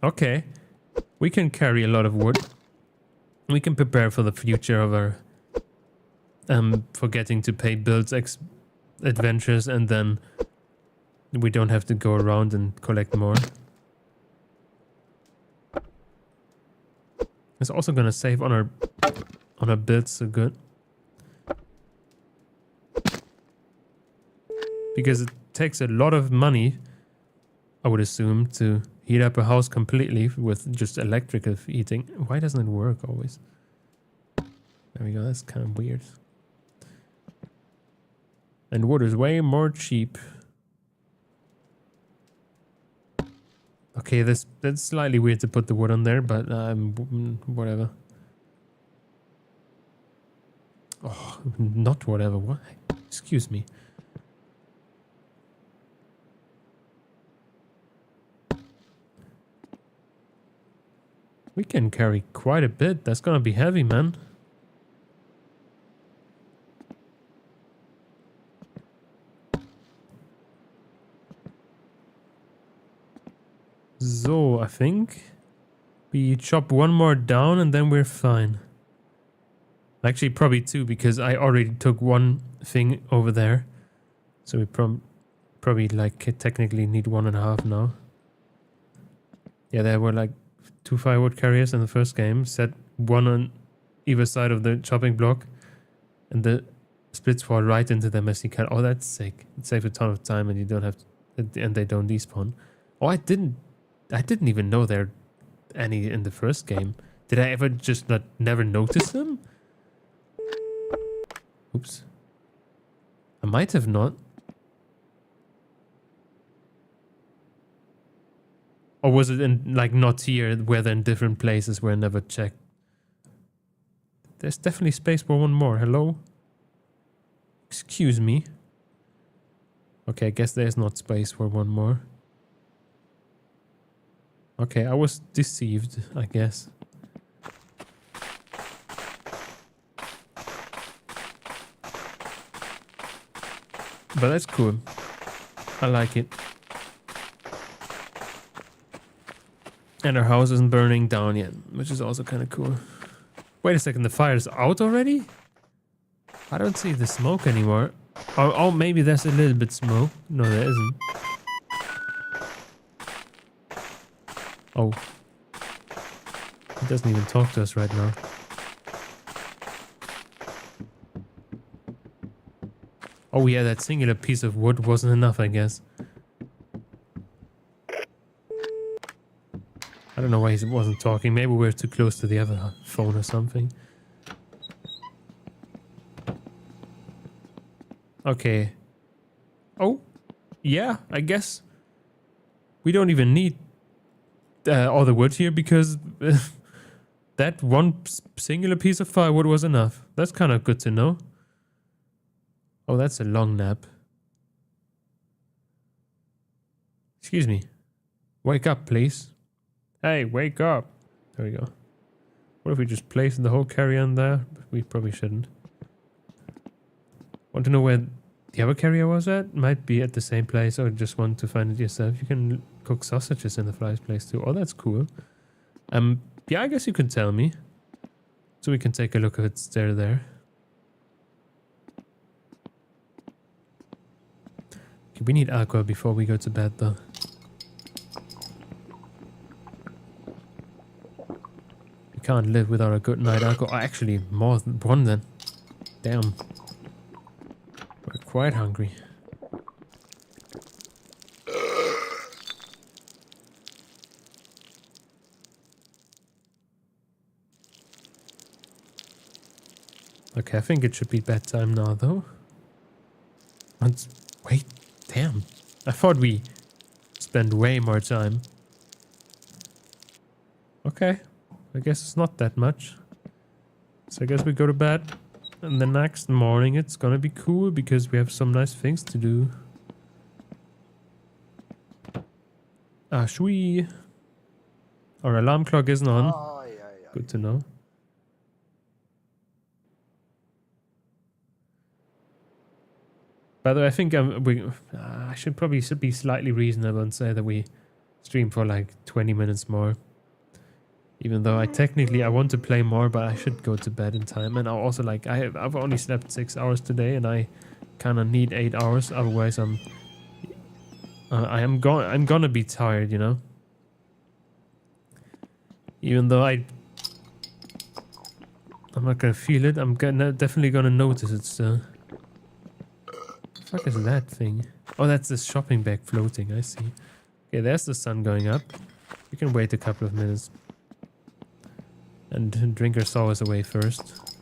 Okay, we can carry a lot of wood. We can prepare for the future of our for getting to pay bills, adventures, and then we don't have to go around and collect more. It's also gonna save on our builds so good. Because it takes a lot of money, I would assume, to heat up a house completely with just electrical heating. Why doesn't it work always? There we go, that's kind of weird. And wood is way more cheap. Okay, that's slightly weird to put the wood on there, but whatever. Oh, not whatever. What? Excuse me. We can carry quite a bit. That's gonna be heavy, man. So, I think we chop one more down and then we're fine. Actually, probably two, because I already took one thing over there. So we probably like technically need 1.5 now. Yeah, there were like 2 firewood carriers in the first game. Set one on either side of the chopping block. And the splits fall right into them as you can. Oh, that's sick. It saves a ton of time and you don't have to, and they don't despawn. Oh, I didn't even know there are any in the first game. Did I ever just never notice them? Oops. I might have not. Or was it in, like, not here, where they're in different places where I never checked? There's definitely space for one more. Hello? Excuse me. Okay, I guess there's not space for one more. Okay, I was deceived, I guess. But that's cool. I like it. And our house isn't burning down yet, which is also kind of cool. Wait a second, the fire's out already? I don't see the smoke anymore. Oh, maybe there's a little bit smoke. No, there isn't. Oh. It doesn't even talk to us right now. Oh yeah, that singular piece of wood wasn't enough, I guess. I don't know why he wasn't talking. Maybe we're too close to the other phone or something. Okay. Oh, yeah, I guess we don't even need all the wood here because that one singular piece of firewood was enough. That's kind of good to know. Oh, that's a long nap. Excuse me. Wake up, please. Hey, wake up. There we go. What if we just placed the whole carrier-on there? We probably shouldn't. Want to know where the other carrier was at? Might be at the same place, or just want to find it yourself. You can cook sausages in the fireplace too. Oh, that's cool. Yeah, I guess you can tell me. So we can take a look if it's there. Okay, we need aqua before we go to bed though. We can't live without a good night aqua. Oh, actually, more than one then. Damn. We're quite hungry. Okay, I think it should be bedtime now though. Wait, damn. I thought we spent way more time. Okay, I guess it's not that much. So I guess we go to bed. And the next morning it's gonna be cool because we have some nice things to do. Ah, shui. Our alarm clock isn't on. Good to know. By the way, I think I should be slightly reasonable and say that we stream for like 20 minutes more. Even though I want to play more, but I should go to bed in time. And I also like I've only slept 6 hours today, and I kind of need 8 hours. Otherwise, I'm gonna be tired, you know. Even though I'm not gonna feel it. I'm definitely gonna notice it still. The fuck is that thing? Oh, that's the shopping bag floating. I see. Okay, there's the sun going up. We can wait a couple of minutes. And drink our sours away first.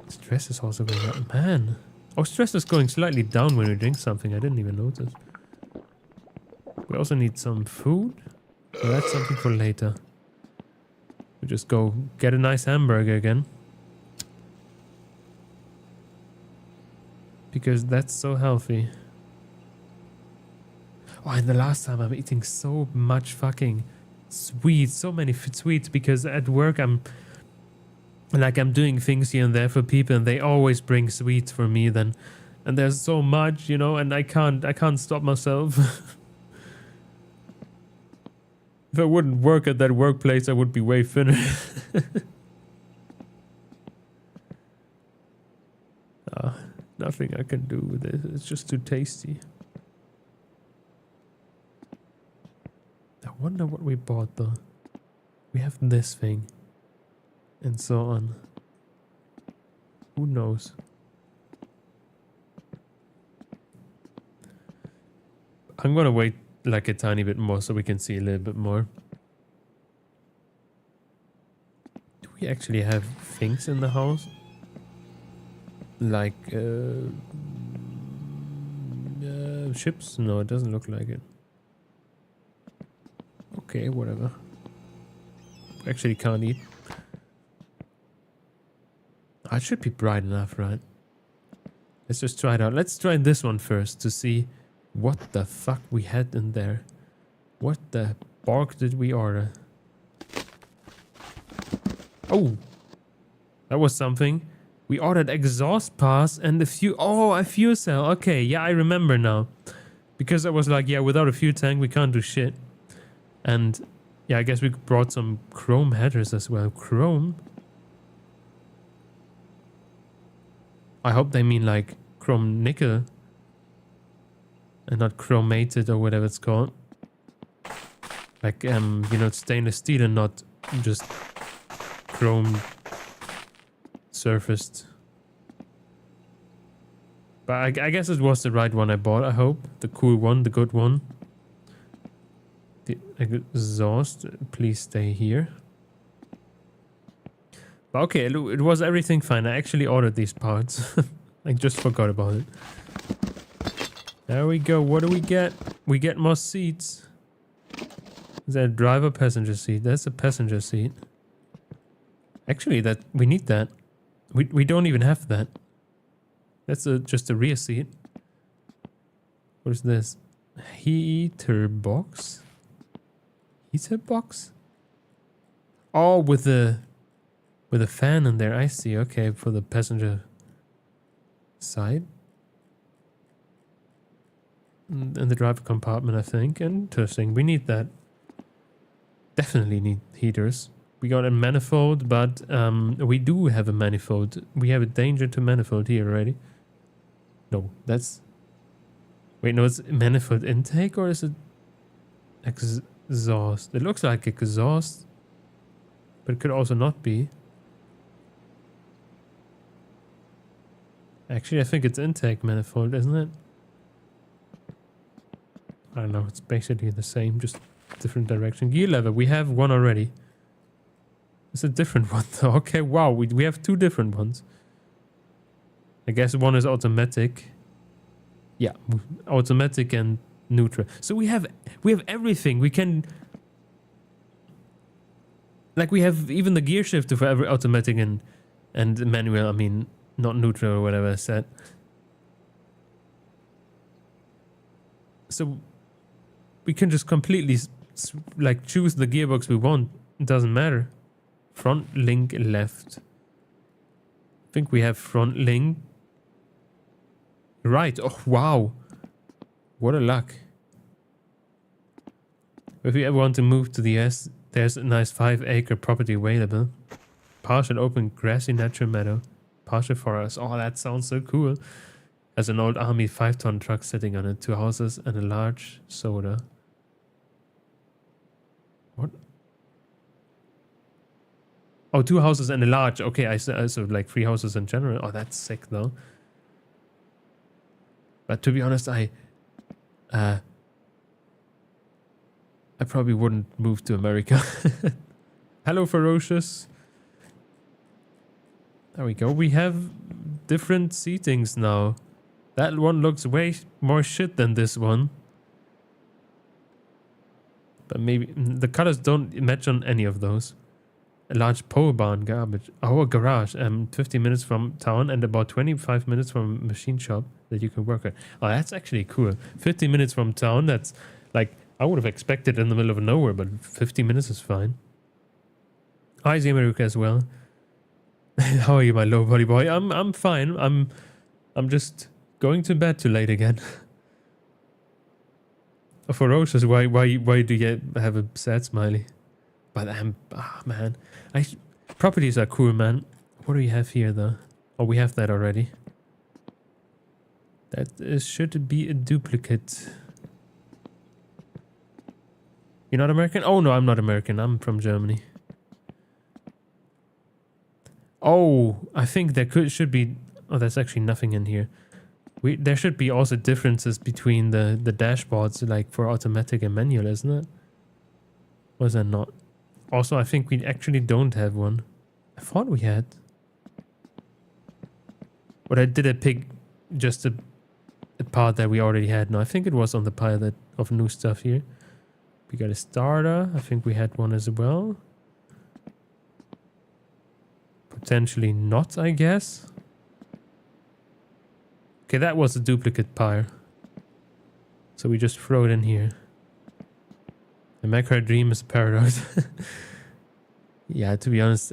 Stress is also going up. Man. Oh, stress is going slightly down when we drink something. I didn't even notice. We also need some food. So that's something for later. We just go get a nice hamburger again. Because that's so healthy. Oh, and the last time I'm eating so much fucking sweets, so many sweets, because at work I'm doing things here and there for people, and they always bring sweets for me then, and there's so much, you know, and I can't stop myself. If I wouldn't work at that workplace, I would be way thinner. Nothing I can do with it. It's just too tasty. I wonder what we bought though. We have this thing. And so on. Who knows? I'm gonna wait like a tiny bit more so we can see a little bit more. Do we actually have things in the house? Like ships? No, it doesn't look like it. Okay, whatever. Actually can't eat. Oh, it should be bright enough, right? Let's just try it out. Let's try this one first to see what the fuck we had in there. What the bark did we order? Oh! That was something. We ordered exhaust pass and a fuel... Oh, a fuel cell. Okay, yeah, I remember now. Because I was like, yeah, without a fuel tank, we can't do shit. And, yeah, I guess we brought some chrome headers as well. Chrome? I hope they mean, like, chrome nickel. And not chromated or whatever it's called. Like, you know, stainless steel and not just chrome surfaced. But I guess it was the right one I bought, I hope. The cool one, the good one. The exhaust, please stay here. But okay, it was everything fine. I actually ordered these parts. I just forgot about it. There we go. What do we get? We get more seats. Is that a driver passenger seat? That's a passenger seat. Actually, that we need that. We don't even have that. That's just a rear seat. What is this? Heater box? Heater box? Oh, with a fan in there. I see. Okay, for the passenger side. In the driver compartment, I think. Interesting. We need that. Definitely need heaters. We got a manifold, but we do have a manifold. We have a danger to manifold here already. No, that's... Wait, no, it's manifold intake or is it exhaust? It looks like exhaust, but it could also not be. Actually, I think it's intake manifold, isn't it? I don't know, it's basically the same, just different direction. Gear lever, we have one already. It's a different one though. Okay, wow, we have two different ones. I guess one is automatic. Yeah, automatic and neutral. So we have everything. We can... Like we have even the gear shifter for every automatic and manual. I mean, not neutral or whatever I said. So we can just completely like choose the gearbox we want. It doesn't matter. Front link left. I think we have front link. Right. Oh, wow. What a luck. If you ever want to move to the US, there's a nice 5-acre property available. Partial open grassy natural meadow. Partial forest. Oh, that sounds so cool. There's an old army 5-ton truck sitting on it. 2 houses and a large soda. What? Oh, 2 houses and a large. Okay, I said so like 3 houses in general. Oh, that's sick though. But to be honest, I probably wouldn't move to America. Hello, Ferocious. There we go. We have different seatings now. That one looks way more shit than this one. But maybe the colors don't match on any of those. A large pole barn garbage. Oh, a garage. 50 minutes from town and about 25 minutes from a machine shop that you can work at. Oh, that's actually cool. 50 minutes from town. That's like, I would have expected in the middle of nowhere, but 50 minutes is fine. Hi, America as well. How are you, my low body boy? I'm fine. I'm just going to bed too late again. Ferocious. Why do you have a sad smiley? But man, properties are cool, man. What do we have here though? Oh, we have that already. That should be a duplicate. You're not American? Oh no, I'm not American. I'm from Germany. Oh, I think there should be... Oh, there's actually nothing in here. There should be also differences between the dashboards, like for automatic and manual, isn't it? Was there not? Also, I think we actually don't have one. I thought we had. But I did pick just a part that we already had. No, I think it was on the pile of new stuff here. We got a starter. I think we had one as well. Potentially not, I guess. Okay, that was a duplicate pyre. So we just throw it in here. The macro dream is a paradox. Yeah, to be honest,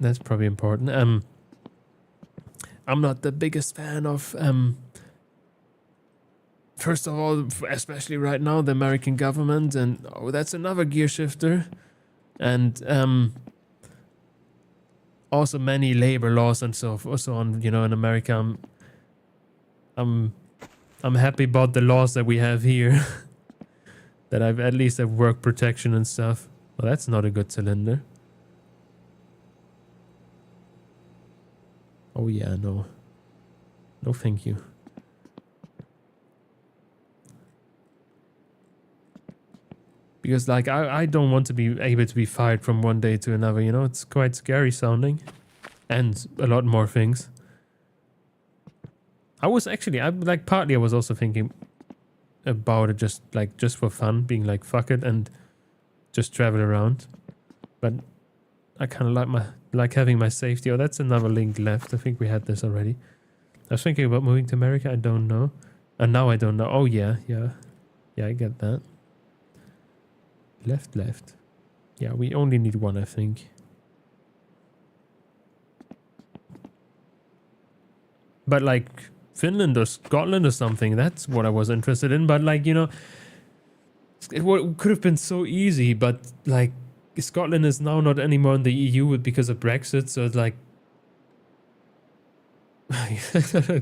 that's probably important. I'm not the biggest fan of, first of all, especially right now, the American government, and oh, that's another gear shifter. And also many labor laws and so on, you know, in America. I'm happy about the laws that we have here. That I've at least have work protection and stuff. Well, that's not a good cylinder. Oh yeah, no. No thank you. Because like I don't want to be able to be fired from one day to another, you know, it's quite scary sounding. And a lot more things. I was also thinking about it just for fun, being like fuck it and just travel around. But I kind of like having my safety. Oh, that's another link left. I think we had this already. I was thinking about moving to America. I don't know. And now I don't know. Oh yeah, I get that. Left. Yeah, we only need one, I think. But like Finland or Scotland or something, that's what I was interested in. But like, you know, it could have been so easy, but like Scotland is now not anymore in the EU because of Brexit, so it's like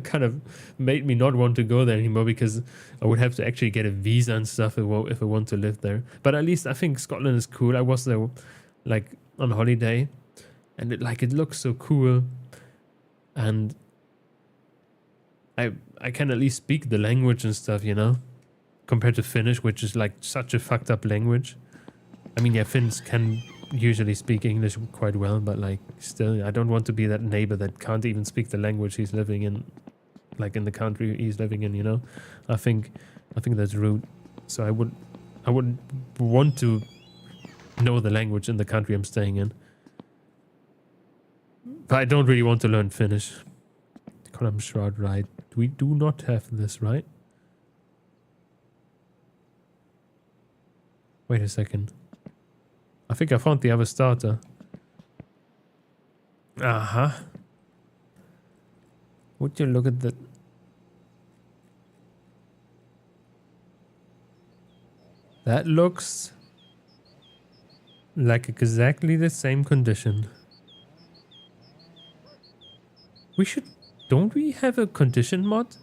kind of made me not want to go there anymore, because I would have to actually get a visa and stuff if I want to live there. But at least I think Scotland is cool. I was there like on holiday, and it looks so cool, and I can at least speak the language and stuff, you know, compared to Finnish, which is like such a fucked up language. I mean, yeah, Finns can usually speak English quite well, but like still, I don't want to be that neighbor that can't even speak the language he's living in, like in the country he's living in, you know. I think that's rude. So I would want to know the language in the country I'm staying in. But I don't really want to learn Finnish. Column shroud, right? We do not have this, right? Wait a second. I think I found the other starter. Uh-huh. Would you look at that? That looks like exactly the same condition. We should... Don't we have a condition mod?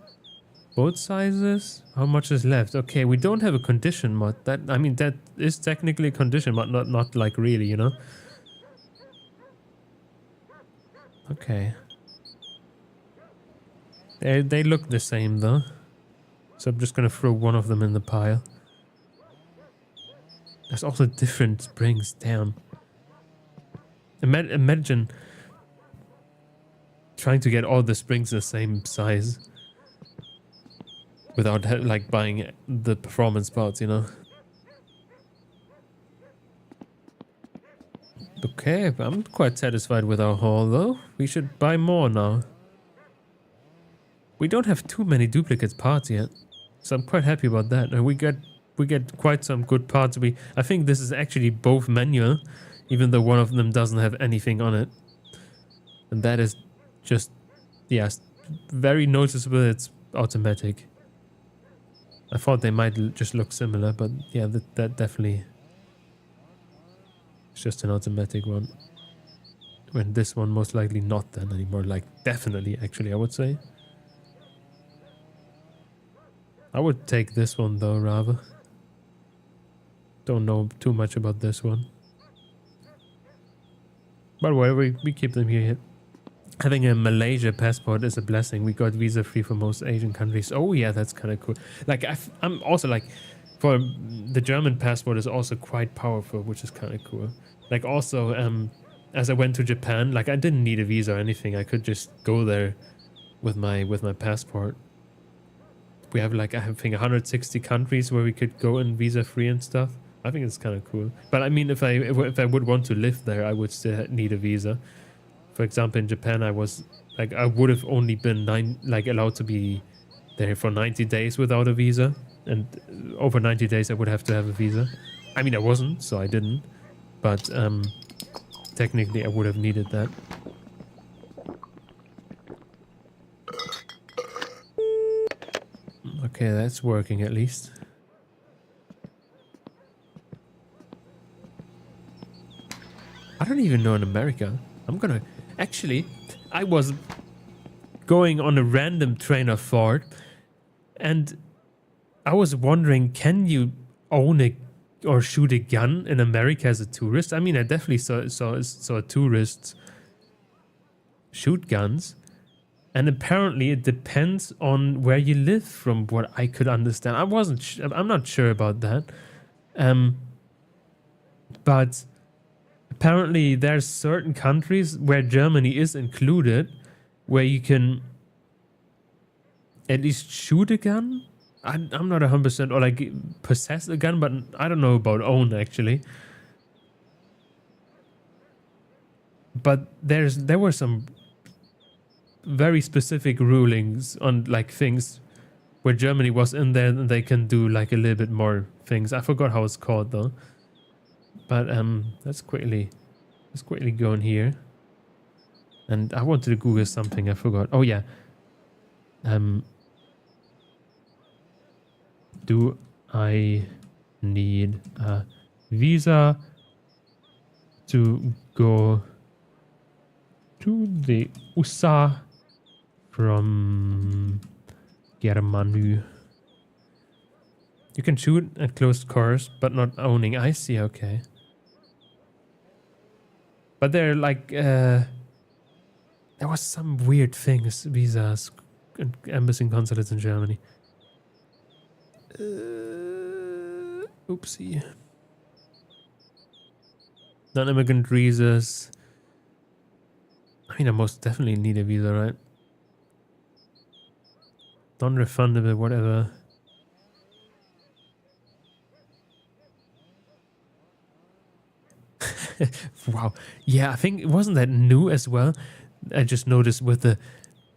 Both sizes? How much is left? Okay, we don't have a condition mod. That is technically a condition mod, not like really, you know? Okay. They look the same though. So I'm just gonna throw one of them in the pile. There's also different springs, damn. Imagine trying to get all the springs the same size without like buying the performance parts, you know. Okay, I'm quite satisfied with our haul though. We should buy more now. We don't have too many duplicate parts yet, so I'm quite happy about that. And we get quite some good parts. I think this is actually both manual, even though one of them doesn't have anything on it. And that is just, yes, very noticeable. It's automatic. I thought they might just look similar, but yeah, that definitely is just an automatic one. When this one most likely not then anymore, like definitely actually I would say. I would take this one though rather. Don't know too much about this one. But whatever, we keep them here. Having a Malaysia passport is a blessing. We got visa free for most Asian countries. Oh yeah, that's kind of cool. Like I'm also like, for the German passport is also quite powerful, which is kind of cool. Like also, as I went to Japan, like I didn't need a visa or anything. I could just go there with my passport. We have like, I think 160 countries where we could go in visa free and stuff. I think it's kind of cool. But I mean, if I would want to live there, I would still need a visa. For example, in Japan, I was like, I would have only been allowed to be there for 90 days without a visa, and over 90 days I would have to have a visa. I mean, I wasn't, so I didn't, but technically I would have needed that. Okay, that's working at least. I don't even know in America. I'm gonna... Actually, I was going on a random train of thought, and I was wondering, can you own a or shoot a gun in America as a tourist? I mean, I definitely saw tourists shoot guns, and apparently it depends on where you live, from what I could understand. I'm not sure about that, but apparently there's certain countries where Germany is included where you can at least shoot a gun. I'm not 100%, or like possess a gun, but I don't know about own actually. But there were some very specific rulings on like things where Germany was in there, and they can do like a little bit more things. I forgot how it's called though. But let's quickly go in here. And I wanted to Google something, I forgot. Oh yeah. Do I need a visa to go to the USA from Germany? You can shoot at closed quarters, but not owning. I see, okay. But they're like, there was some weird things, visas, embassy and consulates in Germany. Oopsie. Non-immigrant visas. I mean, I most definitely need a visa, right? Non-refundable, whatever. Wow. Yeah, I think, wasn't that new as well? I just noticed with the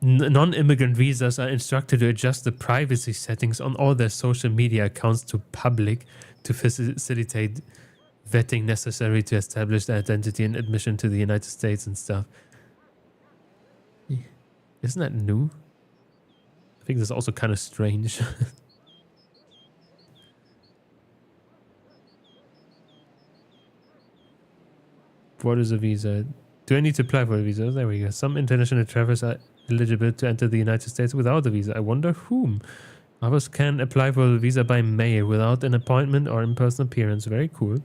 non-immigrant visas are instructed to adjust the privacy settings on all their social media accounts to public to facilitate vetting necessary to establish their identity and admission to the United States and stuff. Isn't that new? I think that's also kind of strange. What is a visa? Do I need to apply for a visa? There we go. Some international travelers are eligible to enter the United States without a visa. I wonder whom. Others can apply for a visa by mail without an appointment or in-person appearance. Very cool.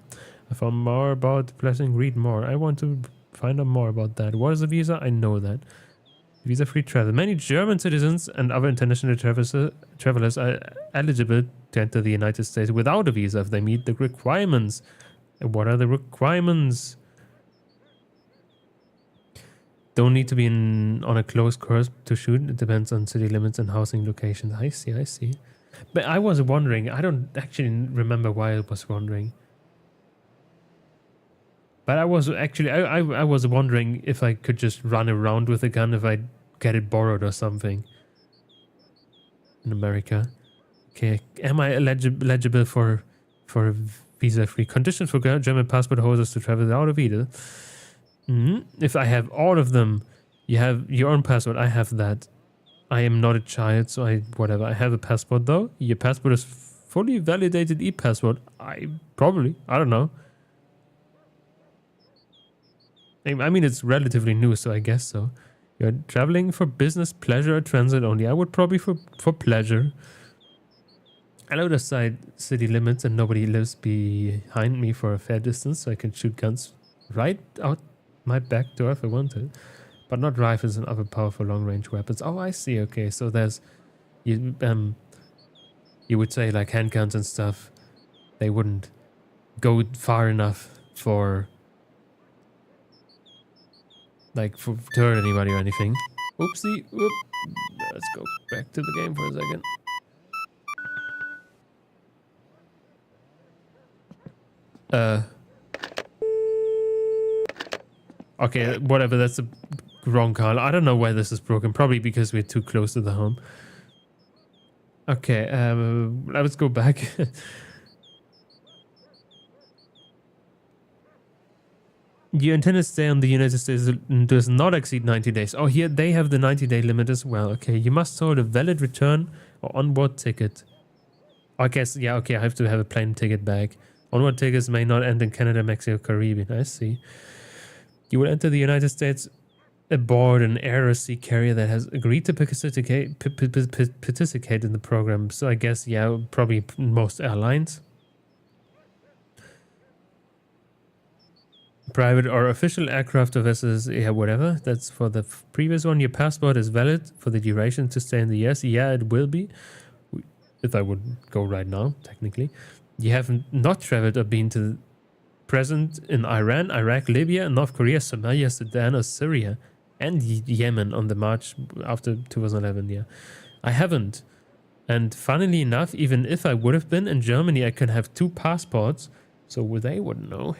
I found more about the blessing. Read more. I want to find out more about that. What is a visa? I know that. Visa-free travel. Many German citizens and other international travelers are eligible to enter the United States without a visa if they meet the requirements. What are the requirements? Don't need to be on a closed course to shoot. It depends on city limits and housing locations. I see. But I was wondering. I don't actually remember why I was wondering. But I was actually, I was wondering if I could just run around with a gun if I get it borrowed or something. In America. Okay, am I eligible for visa-free? Conditions for German passport holders to travel without a visa. If I have all of them, you have your own passport. I have that. I am not a child, so whatever. I have a passport though. Your passport is fully validated e-passport. I don't know. I mean, it's relatively new, so I guess so. You're traveling for business, pleasure, or transit only. I would probably for pleasure. Allowed outside city limits and nobody lives behind me for a fair distance, so I can shoot guns right out my back door if I wanted. But not rifles and other powerful long-range weapons. Oh, I see. Okay, so there's... You would say like handguns and stuff, they wouldn't go far enough for... like, to hurt anybody or anything. Oopsie. Whoop. Let's go back to the game for a second. Okay, whatever, that's the wrong call. I don't know why this is broken. Probably because we're too close to the home. Okay, let's go back. You intend to stay on the United States does not exceed 90 days. Oh, here they have the 90-day limit as well. Okay, you must hold a valid return or onboard ticket. I guess, yeah, okay, I have to have a plane ticket back. Onboard tickets may not end in Canada, Mexico, Caribbean. I see. You will enter the United States aboard an air or sea carrier that has agreed to participate in the program. So I guess, yeah, probably most airlines. Private or official aircraft or vessels, yeah, whatever. That's for the previous one. Your passport is valid for the duration to stay in the US. Yeah, it will be. If I would go right now, technically. You have not traveled or been to present in Iran, Iraq, Libya, North Korea, Somalia, Sudan, or Syria, and Yemen on the March after 2011. Yeah, I haven't. And funnily enough, even if I would have been in Germany, I could have 2 passports, so they wouldn't know.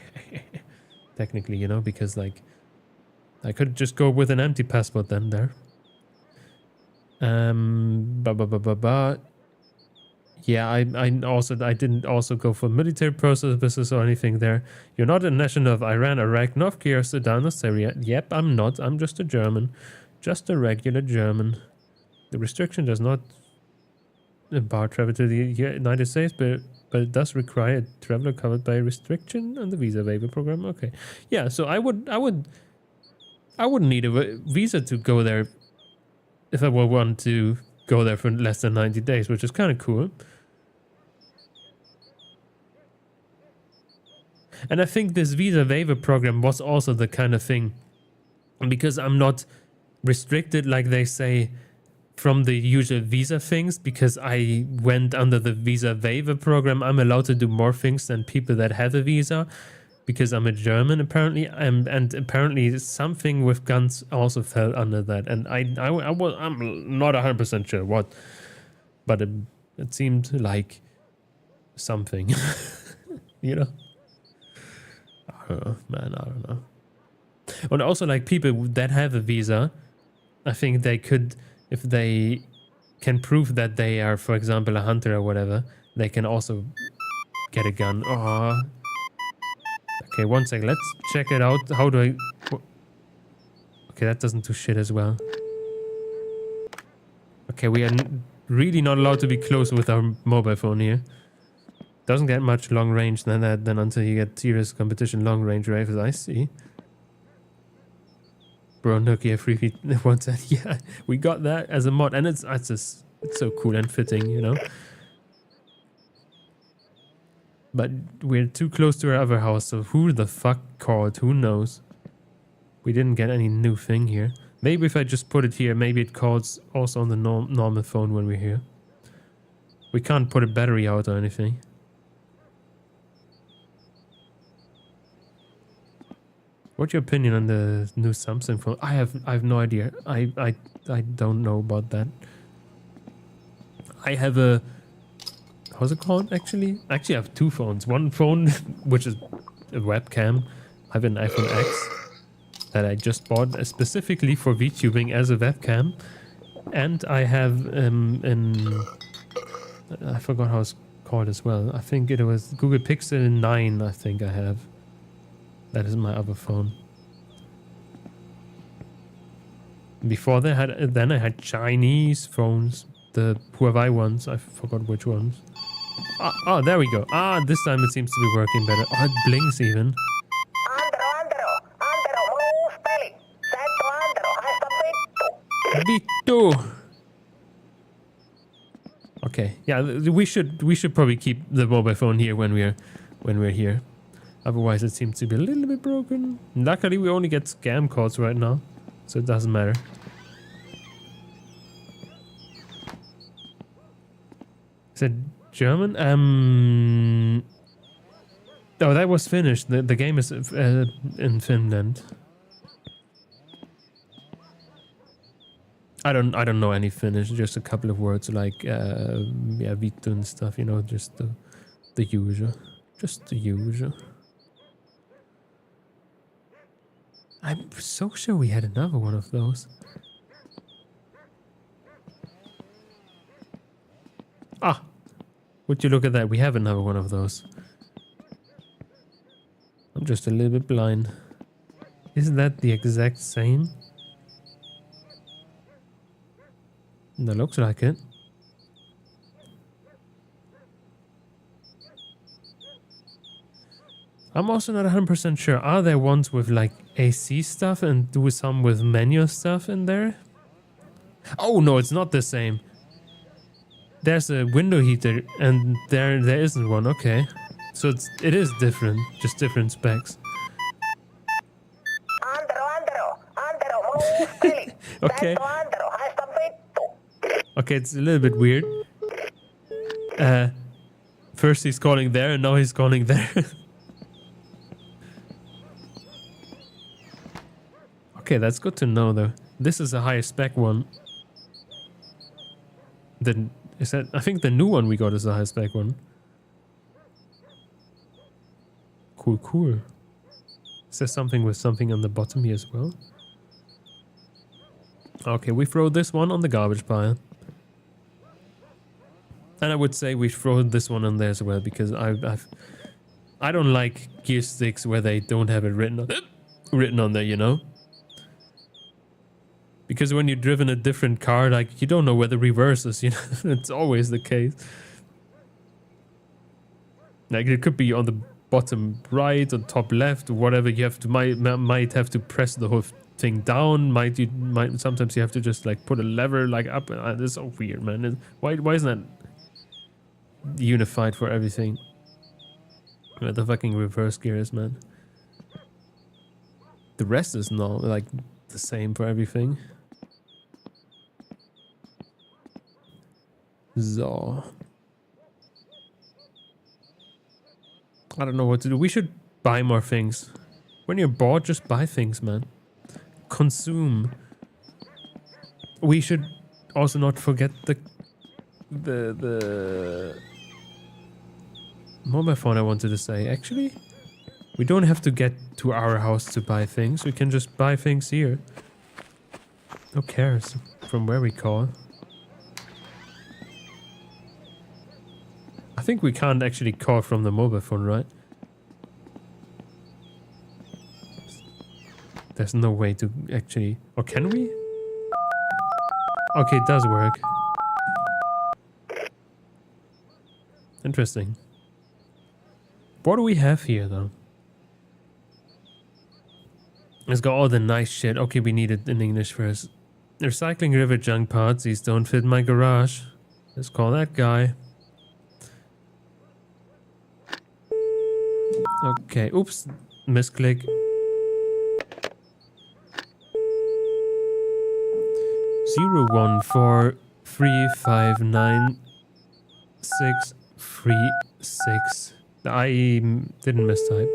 Technically, you know, because like I could just go with an empty passport then there. Yeah, I didn't also go for military purposes or anything there. You're not a national of Iran, Iraq, North Korea, Sudan, or Syria. Yep, I'm not. I'm just a German. Just a regular German. The restriction does not bar travel to the United States, but it does require a traveler covered by a restriction on the visa waiver program. Okay, yeah. So I wouldn't need a visa to go there if I would want to go there for less than 90 days, which is kind of cool. And I think this visa waiver program was also the kind of thing, because I'm not restricted like they say from the usual visa things, because I went under the visa waiver program. I'm allowed to do more things than people that have a visa, because I'm a German apparently, and apparently something with guns also fell under that. And I'm not 100% sure what, but it seemed like something, you know. I don't know, man. I don't know. And also, like, people that have a visa, I think they could, if they can prove that they are, for example, a hunter or whatever, they can also get a gun. Oh. Okay, one second. Let's check it out. How do I... Okay, that doesn't do shit as well. Okay, we are really not allowed to be close with our mobile phone here. Doesn't get much long range than that, then until you get serious competition long range rifles. I see. Bro, Nokia 3 feet wants that. Yeah, we got that as a mod, and it's so cool and fitting, you know. But we're too close to our other house, so who the fuck called? Who knows? We didn't get any new thing here. Maybe if I just put it here, maybe it calls also on the normal phone when we're here. We can't put a battery out or anything. What's your opinion on the new Samsung phone? I have no idea. I don't know about that. I have a... How's it called, actually? Actually, I have 2 phones. One phone, which is a webcam. I have an iPhone X that I just bought specifically for VTubing as a webcam. And I have I forgot how it's called as well. I think it was Google Pixel 9, I think I have. That is my other phone. Before then I had Chinese phones. The Huawei ones. I forgot which ones. Oh, there we go. This time it seems to be working better. Oh, it blinks even. Vito. Okay, yeah, we should probably keep the mobile phone here when we're here. Otherwise, it seems to be a little bit broken. Luckily, we only get scam calls right now, so it doesn't matter. Is it German? Oh, that was finished. The game is in Finland. I don't know any Finnish. Just a couple of words like yeah, vittu and stuff. You know, just the usual. Just the usual. I'm so sure we had another one of those. Ah, would you look at that? We have another one of those. I'm just a little bit blind. Isn't that the exact same? That looks like it. I'm also not 100% sure. Are there ones with like AC stuff and do some with manual stuff in there? Oh no, it's not the same. There's a window heater and there isn't one. Okay. So it is different, just different specs. Okay. Okay, it's a little bit weird. First he's calling there and now he's calling there. Okay, that's good to know though. This is a higher spec one. Then is that? I think the new one we got is a high spec one. Cool, cool. Is there something with something on the bottom here as well? Okay, we throw this one on the garbage pile. And I would say we throw this one on there as well because I don't like gear sticks where they don't have it written on there, you know? Because when you've driven a different car, like you don't know where the reverse is, you know? It's always the case. Like it could be on the bottom right or top left or whatever. You have to might have to press the whole thing down. Sometimes you have to just like put a lever like up. It's so weird, man. Why isn't that unified for everything? Where the fucking reverse gears, man. The rest is not like the same for everything. So I don't know what to do. We should buy more things. When you're bored, just buy things, man. Consume. We should also not forget the mobile phone I wanted to say. Actually, we don't have to get to our house to buy things. We can just buy things here. Who cares from where we call? I think we can't actually call from the mobile phone, right? There's no way to actually... Or can we? Okay, it does work. Interesting. What do we have here, though? Let's go all the nice shit. Okay, we need it in English first. Recycling river junk parts. These don't fit my garage. Let's call that guy. Okay, oops. Misclick. 014359636. I didn't mistype.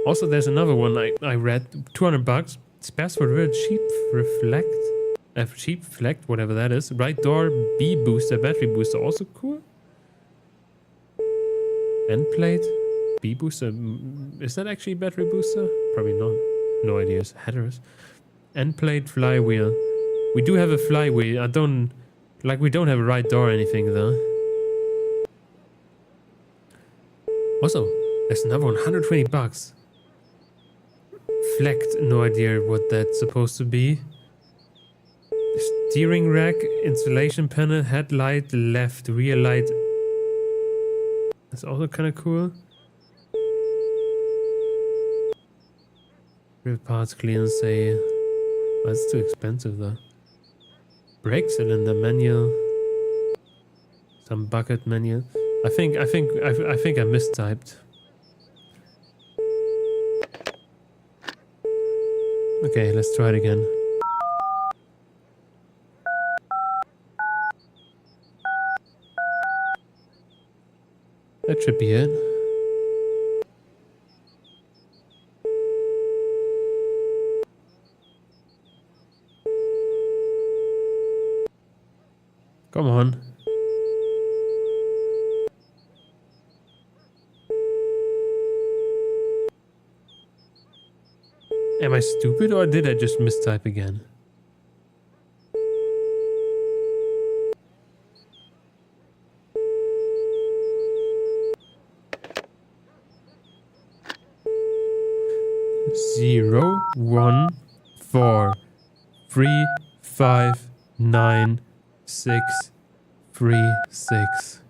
Also, there's another one I read. $200. Spares for the cheap reflect, whatever that is. Right door, B booster, battery booster, also cool. End plate, B booster. Is that actually battery booster? Probably not. No idea. It's headers. End plate, flywheel. We do have a flywheel. We don't have a right door or anything though. Also, there's another one, $120. Flecked, no idea what that's supposed to be. Steering rack, installation panel, headlight, left, rear light. That's also kind of cool. Rear parts clearance say that's too expensive though. Brake cylinder manual. Some bucket manual. I think I mistyped. Okay, let's try it again. That should be it. Come on. Am I stupid or did I just mistype again? Zero, 1, 4, 3, 5, 9, 6, 3, 6.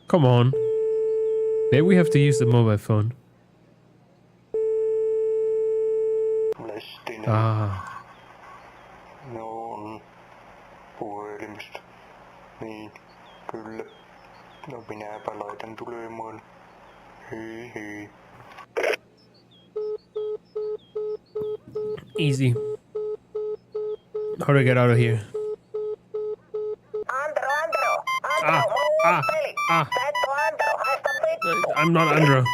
Come on. Maybe we have to use the mobile phone. Ah. No on puhelimesta. Niin, kyllä. No minäpä laitan tulemaan. Hei hei. Easy. How do I get out of here? I'm not Andro.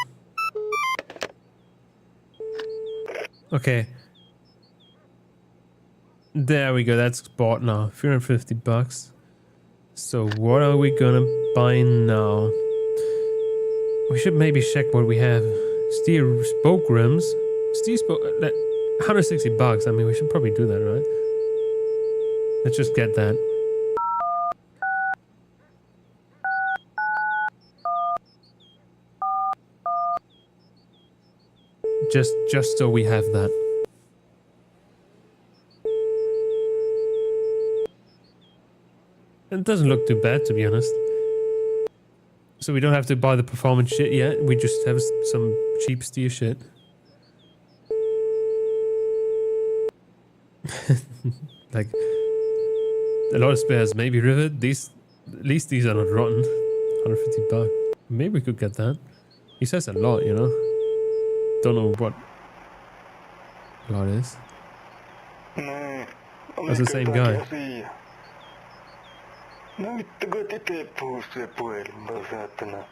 Okay. There we go. That's bought now. 350 bucks. So what are we gonna buy now? We should maybe check what we have. Steer spoke rims. Steer spoke. 160 bucks. I mean, we should probably do that, right? Let's just get that. Just so we have that. It doesn't look too bad, to be honest. So we don't have to buy the performance shit yet. We just have some cheap steer shit. Like a lot of spares, maybe rivet. These, at least these are not rotten. 150 bucks. Maybe we could get that. He says a lot, you know. Don't know what a lot is. That's the same guy. No vittu, kun itse puhuu se puhelimella, saatana.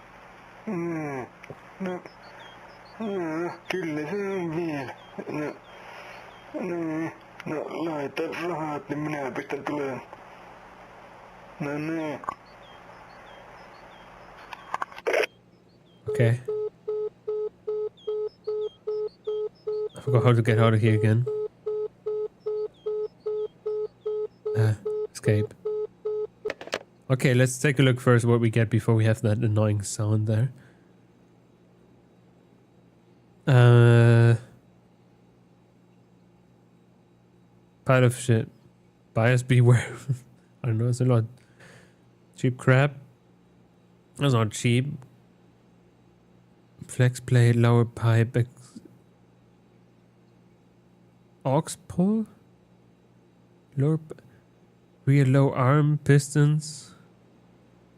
Kyllä se on vielä. No, laita rahat, niin minä pistän tulemaan. No. Okay. I forgot how to get out of here again. Escape. Okay, let's take a look first what we get before we have that annoying sound there. Pile of shit. Bias beware. I don't know, it's a lot. Cheap crap. That's not cheap. Flex plate, lower pipe, aux pull? Rear low arm pistons.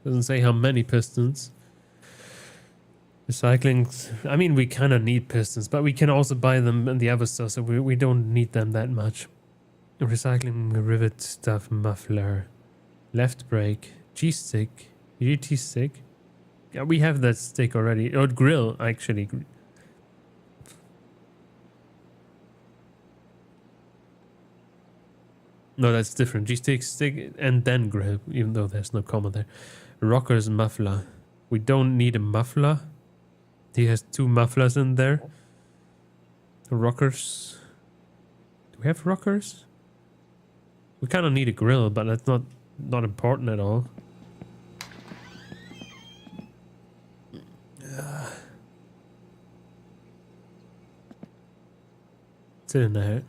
Doesn't say how many pistons. Recycling. I mean, we kind of need pistons, but we can also buy them in the other store, so we don't need them that much. Recycling rivet stuff, muffler, left brake, G-stick, GT stick. Yeah, we have that stick already. Or grill, actually. No, that's different. G-stick, stick, and then grill, even though there's no comma there. Rockers, muffler. We don't need a muffler. He has 2 mufflers in there. Rockers. Do we have rockers? We kind of need a grill, but that's not important at all. It's in there.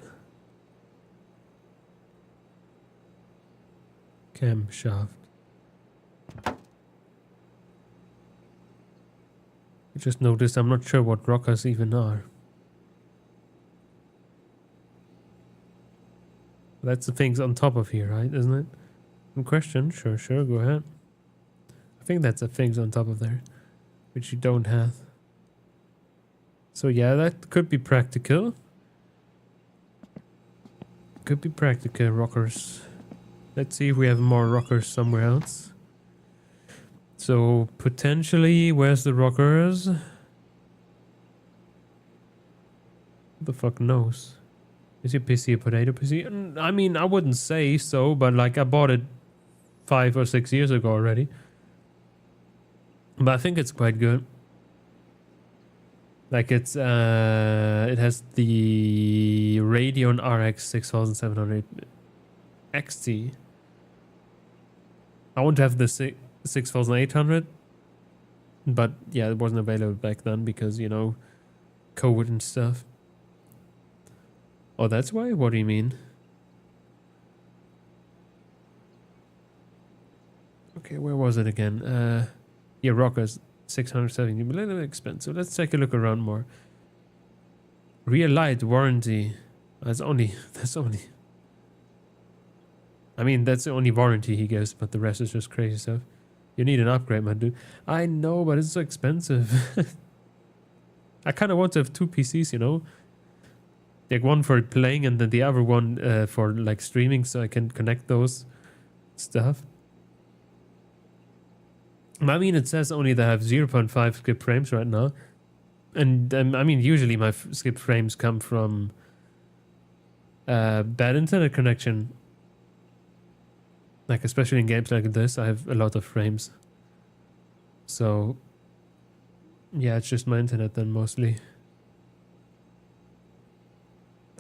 camshaft. I just noticed I'm not sure what rockers even are. That's the things on top of here, right? Isn't it? Some question? Sure, go ahead. I think that's the things on top of there, which you don't have. So yeah, that could be practical. Could be practical, rockers. Let's see if we have more rockers somewhere else. So potentially, where's the rockers? Who the fuck knows? Is your PC a potato PC? I mean, I wouldn't say so, but like I bought it 5 or 6 years ago already. But I think it's quite good. Like it's it has the Radeon RX 6700 XT. I want to have the 6800, but yeah, it wasn't available back then because, you know, COVID and stuff. Oh, that's why? What do you mean? Okay, where was it again? Yeah, rockers 670, a little bit expensive. Let's take a look around more. Rear light warranty. That's only. I mean, that's the only warranty he gives, but the rest is just crazy stuff. You need an upgrade, my dude. I know, but it's so expensive. I kind of want to have 2 PCs, you know, like one for playing and then the other one for like streaming, so I can connect those stuff. I mean, it says only that I have 0.5 skip frames right now. And I mean, usually my skip frames come from bad internet connection. Like, especially in games like this, I have a lot of frames. So, yeah, it's just my internet then mostly.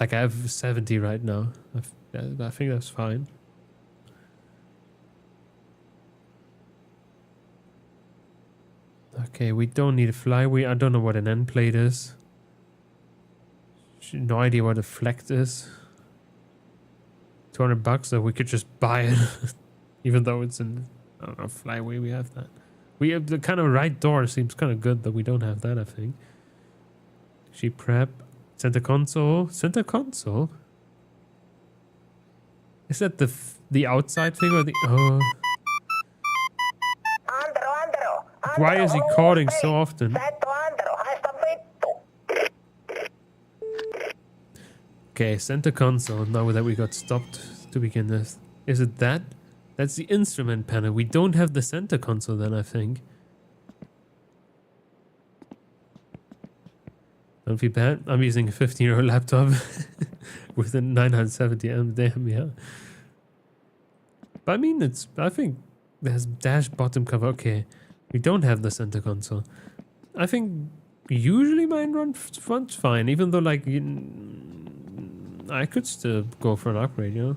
Like, I have 70 right now. I think that's fine. Okay, we don't need a flywheel. I don't know what an end plate is. No idea what a flex is. $200, so we could just buy it. Even though it's in, I don't know, flywheel, we have that. We have the kind of right door seems kind of good, but we don't have that, I think. Sheet prep. Center console. Center console? Is that the outside thing or the... Oh... Why is he calling so often? Okay, center console, now that we got stopped to begin with. Is it that? That's the instrument panel. We don't have the center console then, I think. Don't feel bad. I'm using a 15-year-old laptop with a 970M. Damn, yeah. But I mean, I think there's dash bottom cover. Okay. We don't have the center console. I think usually mine runs fine, even though like I could still go for an upgrade, you know.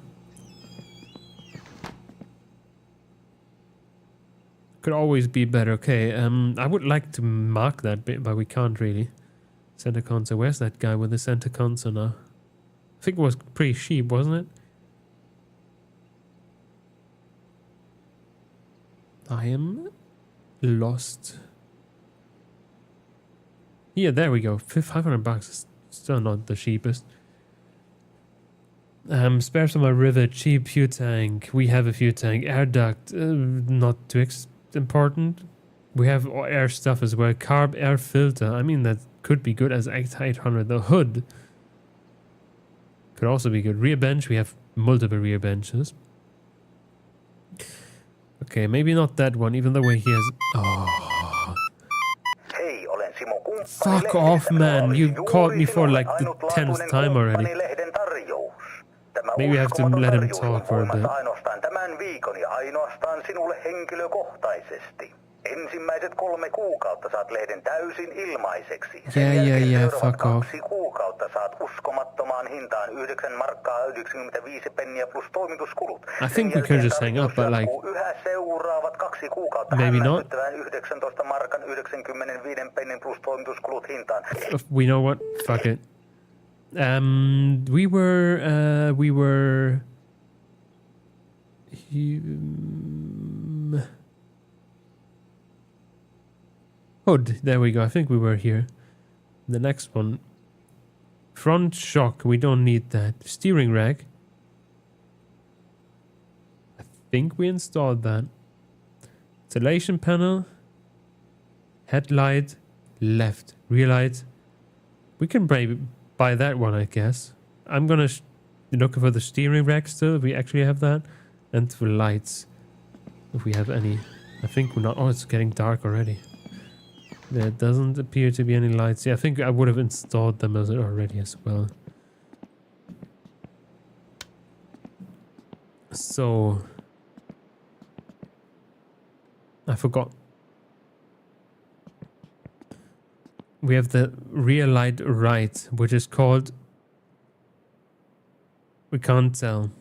Could always be better. Okay, I would like to mark that bit, but we can't really. Center console. Where's that guy with the center console now? I think it was pretty cheap, wasn't it? I am lost. Yeah, there we go. $500 is still not the cheapest. Spares from a river, cheap fuel tank. We have a fuel tank. Air duct, not too important. We have air stuff as well. Carb air filter. I mean, that could be good as 800. The hood could also be good. Rear bench. We have multiple rear benches. Okay, maybe not that one, even though he has... Oh. Fuck off, man. You called me for like the 10th time already. Maybe I have to let him talk for a bit. Ensimmäiset 3 kuukautta saat lehden täysin ilmaiseksi. Yeah, fuck off. 2 kuukautta saat uskomattomaan hintaan 9 markkaa 95 penniä plus toimituskulut. I think we could just hang up, but like... Yhä seuraavat 2 kuukautta maybe not. 19 markan 95 pennin plus toimituskulut hintaan. We know what? Fuck it. We were Hood. There we go. I think we were here. The next one. Front shock. We don't need that. Steering rack. I think we installed that. Installation panel. Headlight. Left. Rear light. We can buy that one, I guess. I'm gonna look for the steering rack still, if we actually have that. And for lights. If we have any. I think we're not. Oh, it's getting dark already. There doesn't appear to be any lights. Yeah, I think I would have installed them already as well. So... I forgot. We have the rear light right, which is called... We can't tell.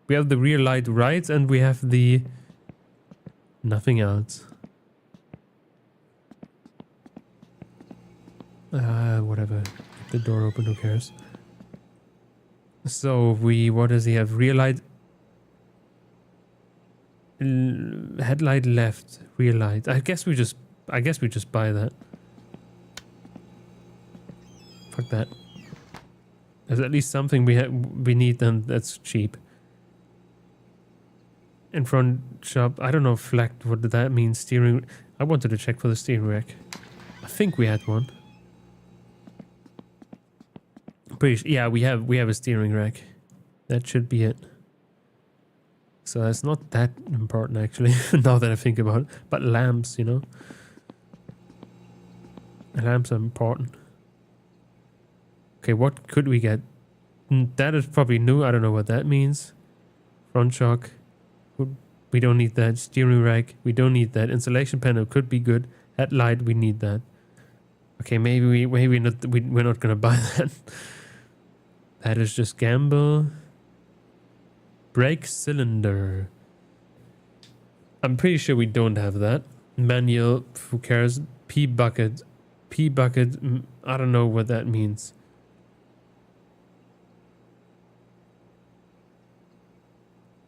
We have the rear light right and we have the... Nothing else. Whatever. Keep the door open, who cares? So what does he have? Rear light... headlight left, rear light. I guess we just buy that. Fuck that. There's at least something we need, then that's cheap. In front shop, I don't know, flagged, what did that mean? Steering... I wanted to check for the steering rack. I think we had one. Yeah, we have a steering rack. That should be it. So that's not that important actually, now that I think about it. But lamps, you know. Lamps are important. Okay, what could we get? That is probably new. I don't know what that means. Front shock. We don't need that. Steering rack. We don't need that. Insulation panel could be good. Headlight. We need that. Okay, maybe we're not gonna buy that. That is just gamble. Brake cylinder. I'm pretty sure we don't have that. Manual. Who cares? P bucket. P bucket. I don't know what that means.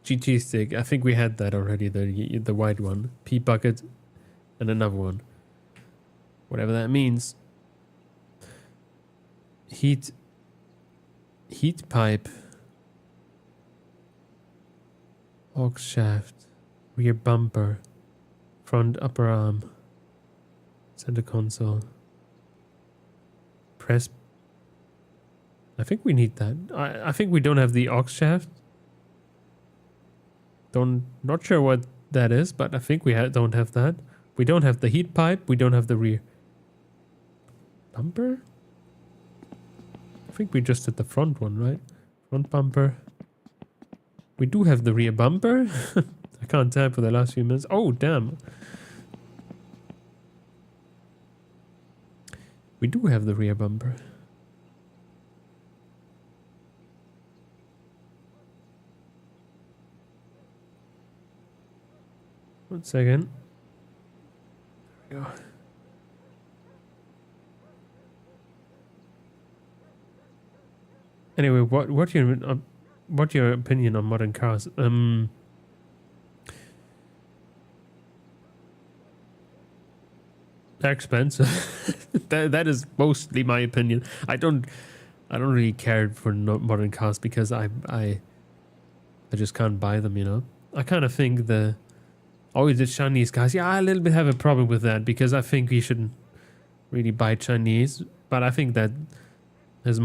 GT stick. I think we had that already. The white one. P bucket, and another one. Whatever that means. Heat pipe. Aux shaft. Rear bumper. Front upper arm. Center console. Press. I think we need that. I think we don't have the aux shaft. Not sure what that is, but I think we don't have that. We don't have the heat pipe. We don't have the rear bumper. I think we just did the front one, right? Front bumper. We do have the rear bumper. I can't tell for the last few minutes. Oh, damn. We do have the rear bumper. 1 second. There we go. Anyway, what's your opinion on modern cars? They're expensive. that is mostly my opinion. I don't really care for modern cars because I just can't buy them, you know. I kind of think the Chinese cars. Yeah, I a little bit have a problem with that because I think we shouldn't really buy Chinese. But I think that has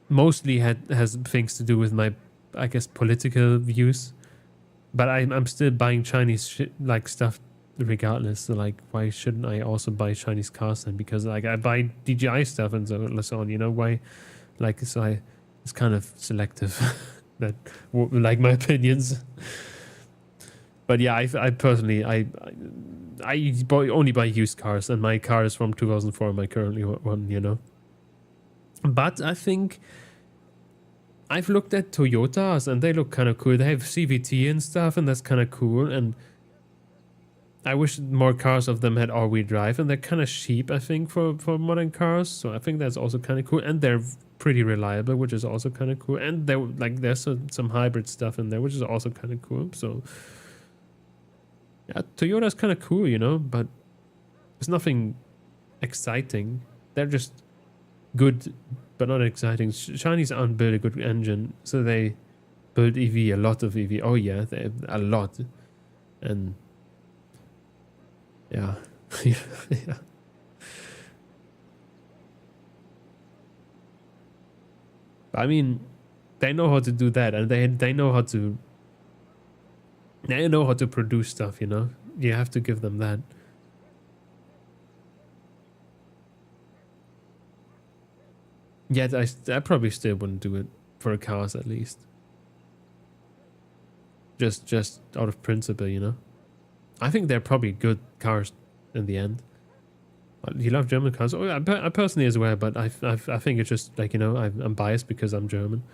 mostly has things to do with my, I guess, political views. But I'm still buying Chinese stuff regardless. So like, why shouldn't I also buy Chinese cars then? Because like I buy DJI stuff and so on. You know why? Like so it's kind of selective. That like my opinions. But yeah, I personally I only buy used cars, and my car is from 2004. My currently one, you know. But I think I've looked at Toyotas and they look kind of cool. They have CVT and stuff, and that's kind of cool. And I wish more cars of them had all-wheel drive, and they're kind of cheap, I think, for modern cars. So I think that's also kind of cool, and they're pretty reliable, which is also kind of cool. And there, like, there's some hybrid stuff in there, which is also kind of cool. So yeah, Toyota's kind of cool, you know, but there's nothing exciting. They're just good, but not exciting. Chinese aren't build a good engine, so they build EV, a lot of EV. Oh yeah, they have a lot, and yeah, yeah. I mean, they know how to do that, and they know how to produce stuff. You know, you have to give them that. Yet I probably still wouldn't do it for cars, at least. Just out of principle, you know. I think they're probably good cars in the end. You love German cars? Oh, I personally as well, but I think it's just like, you know, I'm biased because I'm German.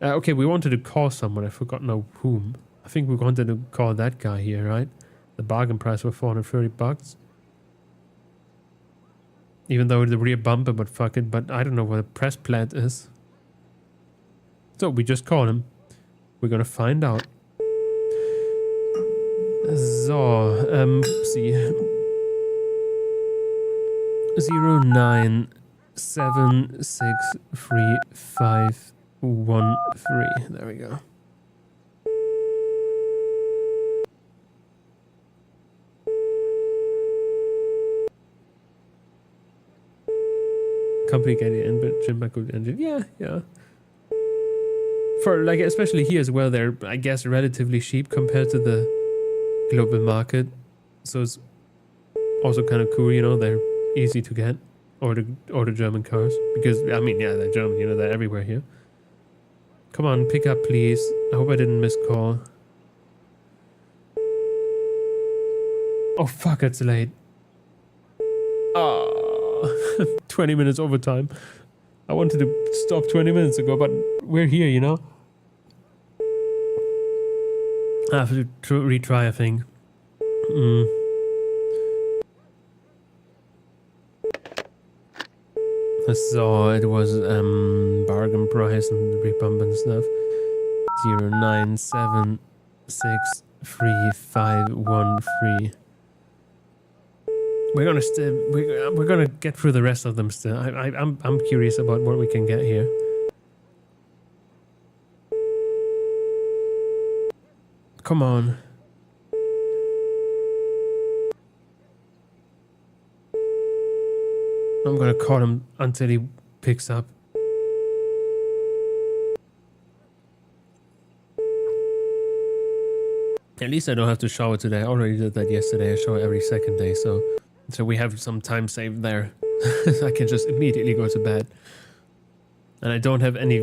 Okay, we wanted to call someone. I forgot now whom. I think we wanted to call that guy here, right? The bargain price was $430. Even though the rear bumper, but fuck it. But I don't know what a press plate is. So we just call him. We're gonna find out. So, see. 097635513. There we go. Complicated engine. Yeah. For like, especially here as well, they're, I guess, relatively cheap compared to the global market. So it's also kind of cool, you know, they're easy to get. Or the German cars. Because, I mean, yeah, they're German, you know, they're everywhere here. Come on, pick up, please. I hope I didn't miss call. Oh, fuck, it's late. Oh, 20 minutes overtime. I wanted to stop 20 minutes ago, but we're here, you know? I have to retry, I think. So it was bargain price and repump and stuff. 097635513. We're gonna get through the rest of them still. I'm curious about what we can get here. Come on. I'm gonna call him until he picks up. At least I don't have to shower today. I already did that yesterday. I shower every second day, so we have some time saved there. I can just immediately go to bed. And I don't have any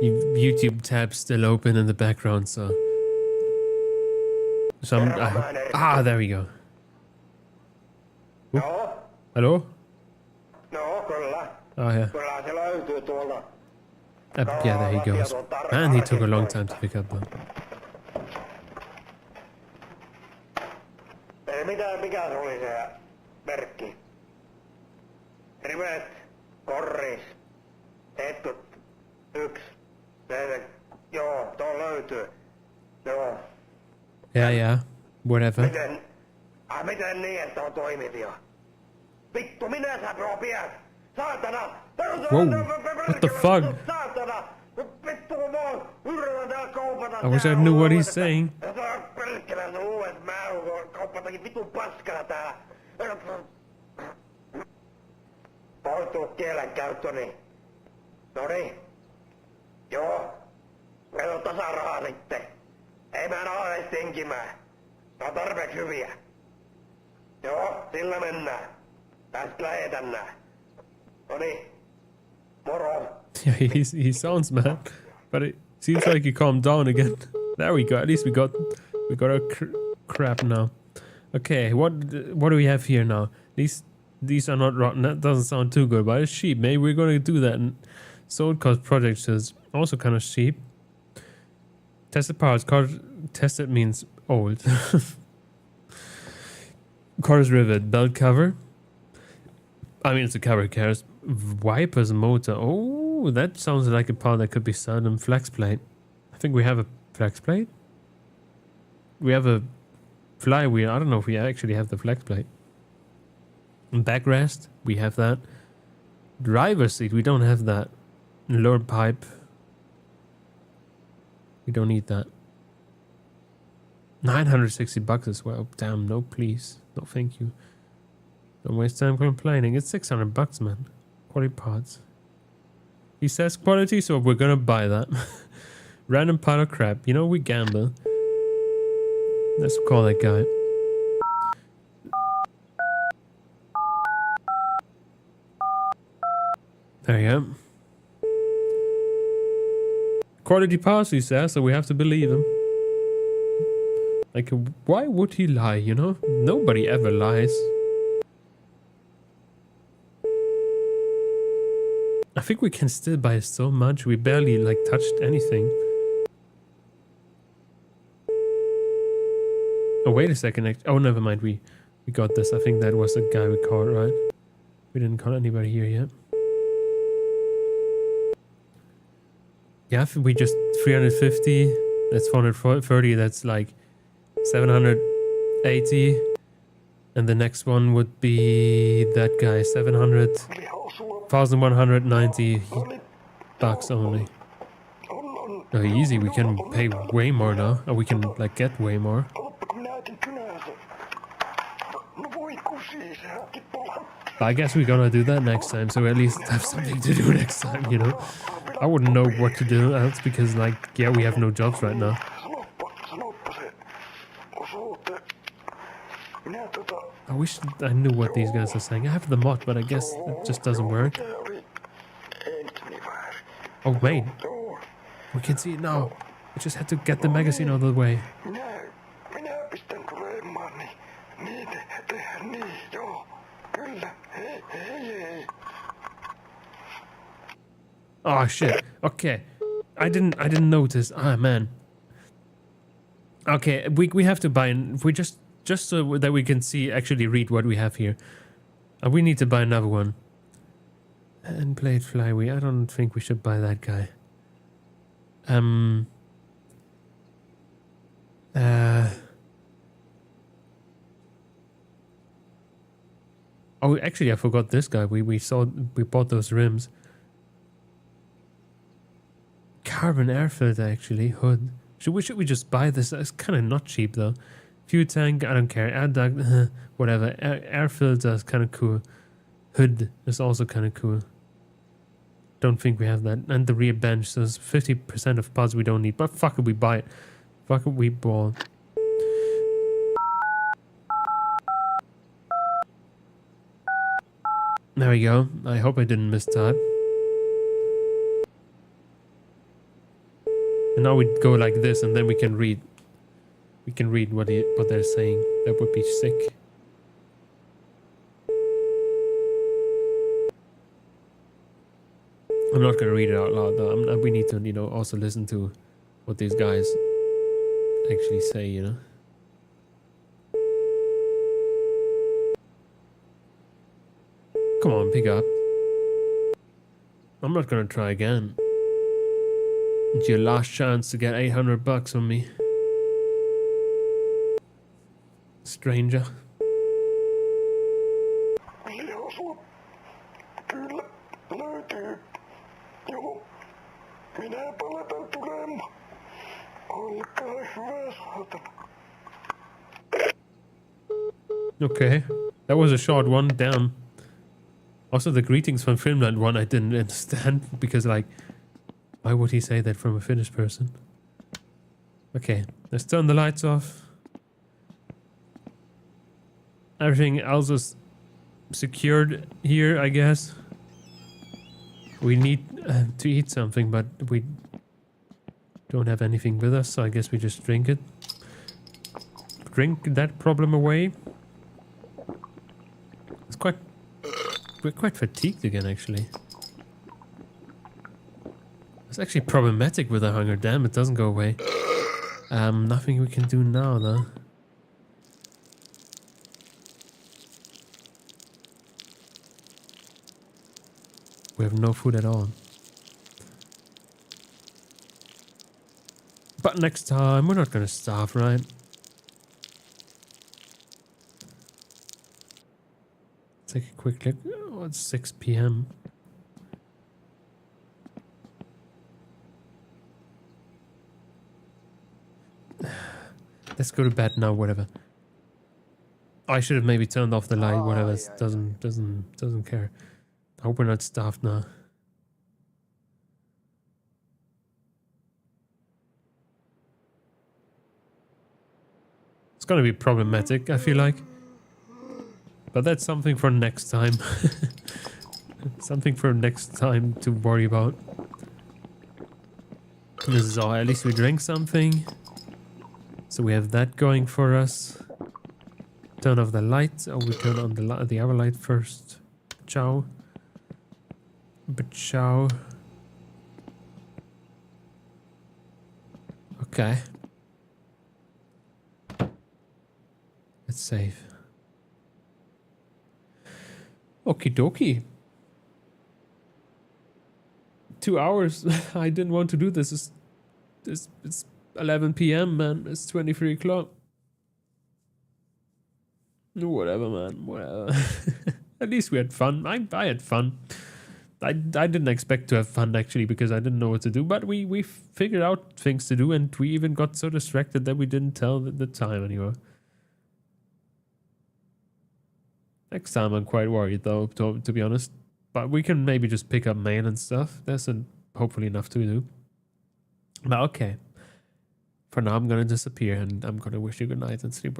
YouTube tabs still open in the background, so I'm... there we go. No. Hello? No, kyllä. Oh, yeah. Kyllä se löytyy tuolta. Yeah, there he goes. And he took a long time to pick up, though. Mikä se oli se merkki? Rivet, korris, etkut, 1, 4, joo, tuo löytyy. Joo. Yeah, whatever. Miten niin, että on toimivia? Vittu, minä sä bro pidät? Saatana! Whoa, what the fuck? Saatana! Vittu, kun mä oon yritän täällä kaupata. I wish I knew what he's saying. Pelkkänä se uudet määrät kauppatakin vitun paskana täällä. Poistuu kielenkäyttöni. Noniin. Joo. Meillä on tasarahaa sitten. Ei mä ala edes tinkimään. Ne on tarpeeksi hyviä. Joo, sillä mennään. Tästä lähetän nää. Noniin. Moro. Yeah, he sounds mad, but it seems like he calmed down again. There we go. At least we got our crap now. Okay, what do we have here now? These are not rotten. That doesn't sound too good, but it's cheap. Maybe we're gonna do that. And sold cost project is also kind of cheap. Tested parts. Car tested means old. Car's rivet. Belt cover. I mean, it's a cover. Cars. Wipers motor. Oh, that sounds like a part that could be sold. Flex plate. I think we have a flex plate. We have a flywheel. I don't know if we actually have the flex plate. Backrest. We have that. Driver's seat. We don't have that. Lower pipe. We don't need that. 960 bucks as well. Damn, no please. No thank you. Don't waste time complaining. It's 600 bucks, man. Quality parts. He says quality, so we're gonna buy that. Random pile of crap. You know, we gamble. Let's call that guy. There you go. Quality parts, he says, so we have to believe him. Like, why would he lie, you know? Nobody ever lies. I think we can still buy so much. We barely, like, touched anything. Oh, wait a second. Oh, never mind. We got this. I think that was the guy we called, right? We didn't call anybody here yet. Yeah, if we just 350, that's 430, that's like 780. And the next one would be that guy, 700, 1,190 bucks only. Oh, easy, we can pay way more now. Or we can, like, get way more. But I guess we're gonna do that next time, so we at least have something to do next time, you know? I wouldn't know what to do else because, like, yeah, we have no jobs right now. I wish I knew what these guys are saying. I have the mod, but I guess it just doesn't work. Oh, wait. We can see it now. We just had to get the magazine out of the way. Oh shit. Okay. I didn't notice. Ah man. Okay, we have to buy we just so that we can actually read what we have here. We need to buy another one. And blade flywheel. I don't think we should buy that guy. Oh, actually I forgot this guy. We bought those rims. Carbon air filter, actually. Hood. Should we just buy this? It's kind of not cheap though. Fuel tank, I don't care. Air duct, whatever. Air filter is kind of cool. Hood is also kind of cool. Don't think we have that. And the rear bench, so it's 50% of parts we don't need. But fuck it, we buy it. Fuck it, we ball. There we go. I hope I didn't mistype. And now we go like this, and then we can read. We can read what they're saying. That would be sick. I'm not gonna read it out loud though. We need to, you know, also listen to what these guys actually say, you know. Come on, pick up. I'm not gonna try again. It's your last chance to get 800 bucks on me. Stranger. Okay, that was a short one, damn. Also the greetings from Finland one I didn't understand because, like, why would he say that from a Finnish person? Okay, let's turn the lights off. Everything else is secured here, I guess. We need to eat something, but we don't have anything with us, so I guess we just drink it. Drink that problem away. We're quite fatigued again, actually. It's actually problematic with the hunger. Damn, it doesn't go away. Nothing we can do now, though. We have no food at all. But next time, we're not gonna starve, right? Take a quick look. Oh, it's 6 p.m. Let's go to bed now, whatever. I should have maybe turned off the light, whatever. Doesn't care. I hope we're not starved now. It's gonna be problematic, I feel like. But that's something for next time. Something for next time to worry about. This is all. At least we drank something. So we have that going for us. Turn off the light. Oh, we turn on the other light first. Ciao. But ciao. Okay. Let's save. Okie dokie. 2 hours. I didn't want to do this. It's 11 p.m. man. It's 23 o'clock. Whatever, man. Whatever. At least we had fun. I had fun. I didn't expect to have fun actually because I didn't know what to do. But we figured out things to do, and we even got so distracted that we didn't tell the time anymore. Next time I'm quite worried though, to be honest. But we can maybe just pick up mail and stuff. There's hopefully enough to do. But okay. For now I'm gonna disappear and I'm gonna wish you good night and sleep.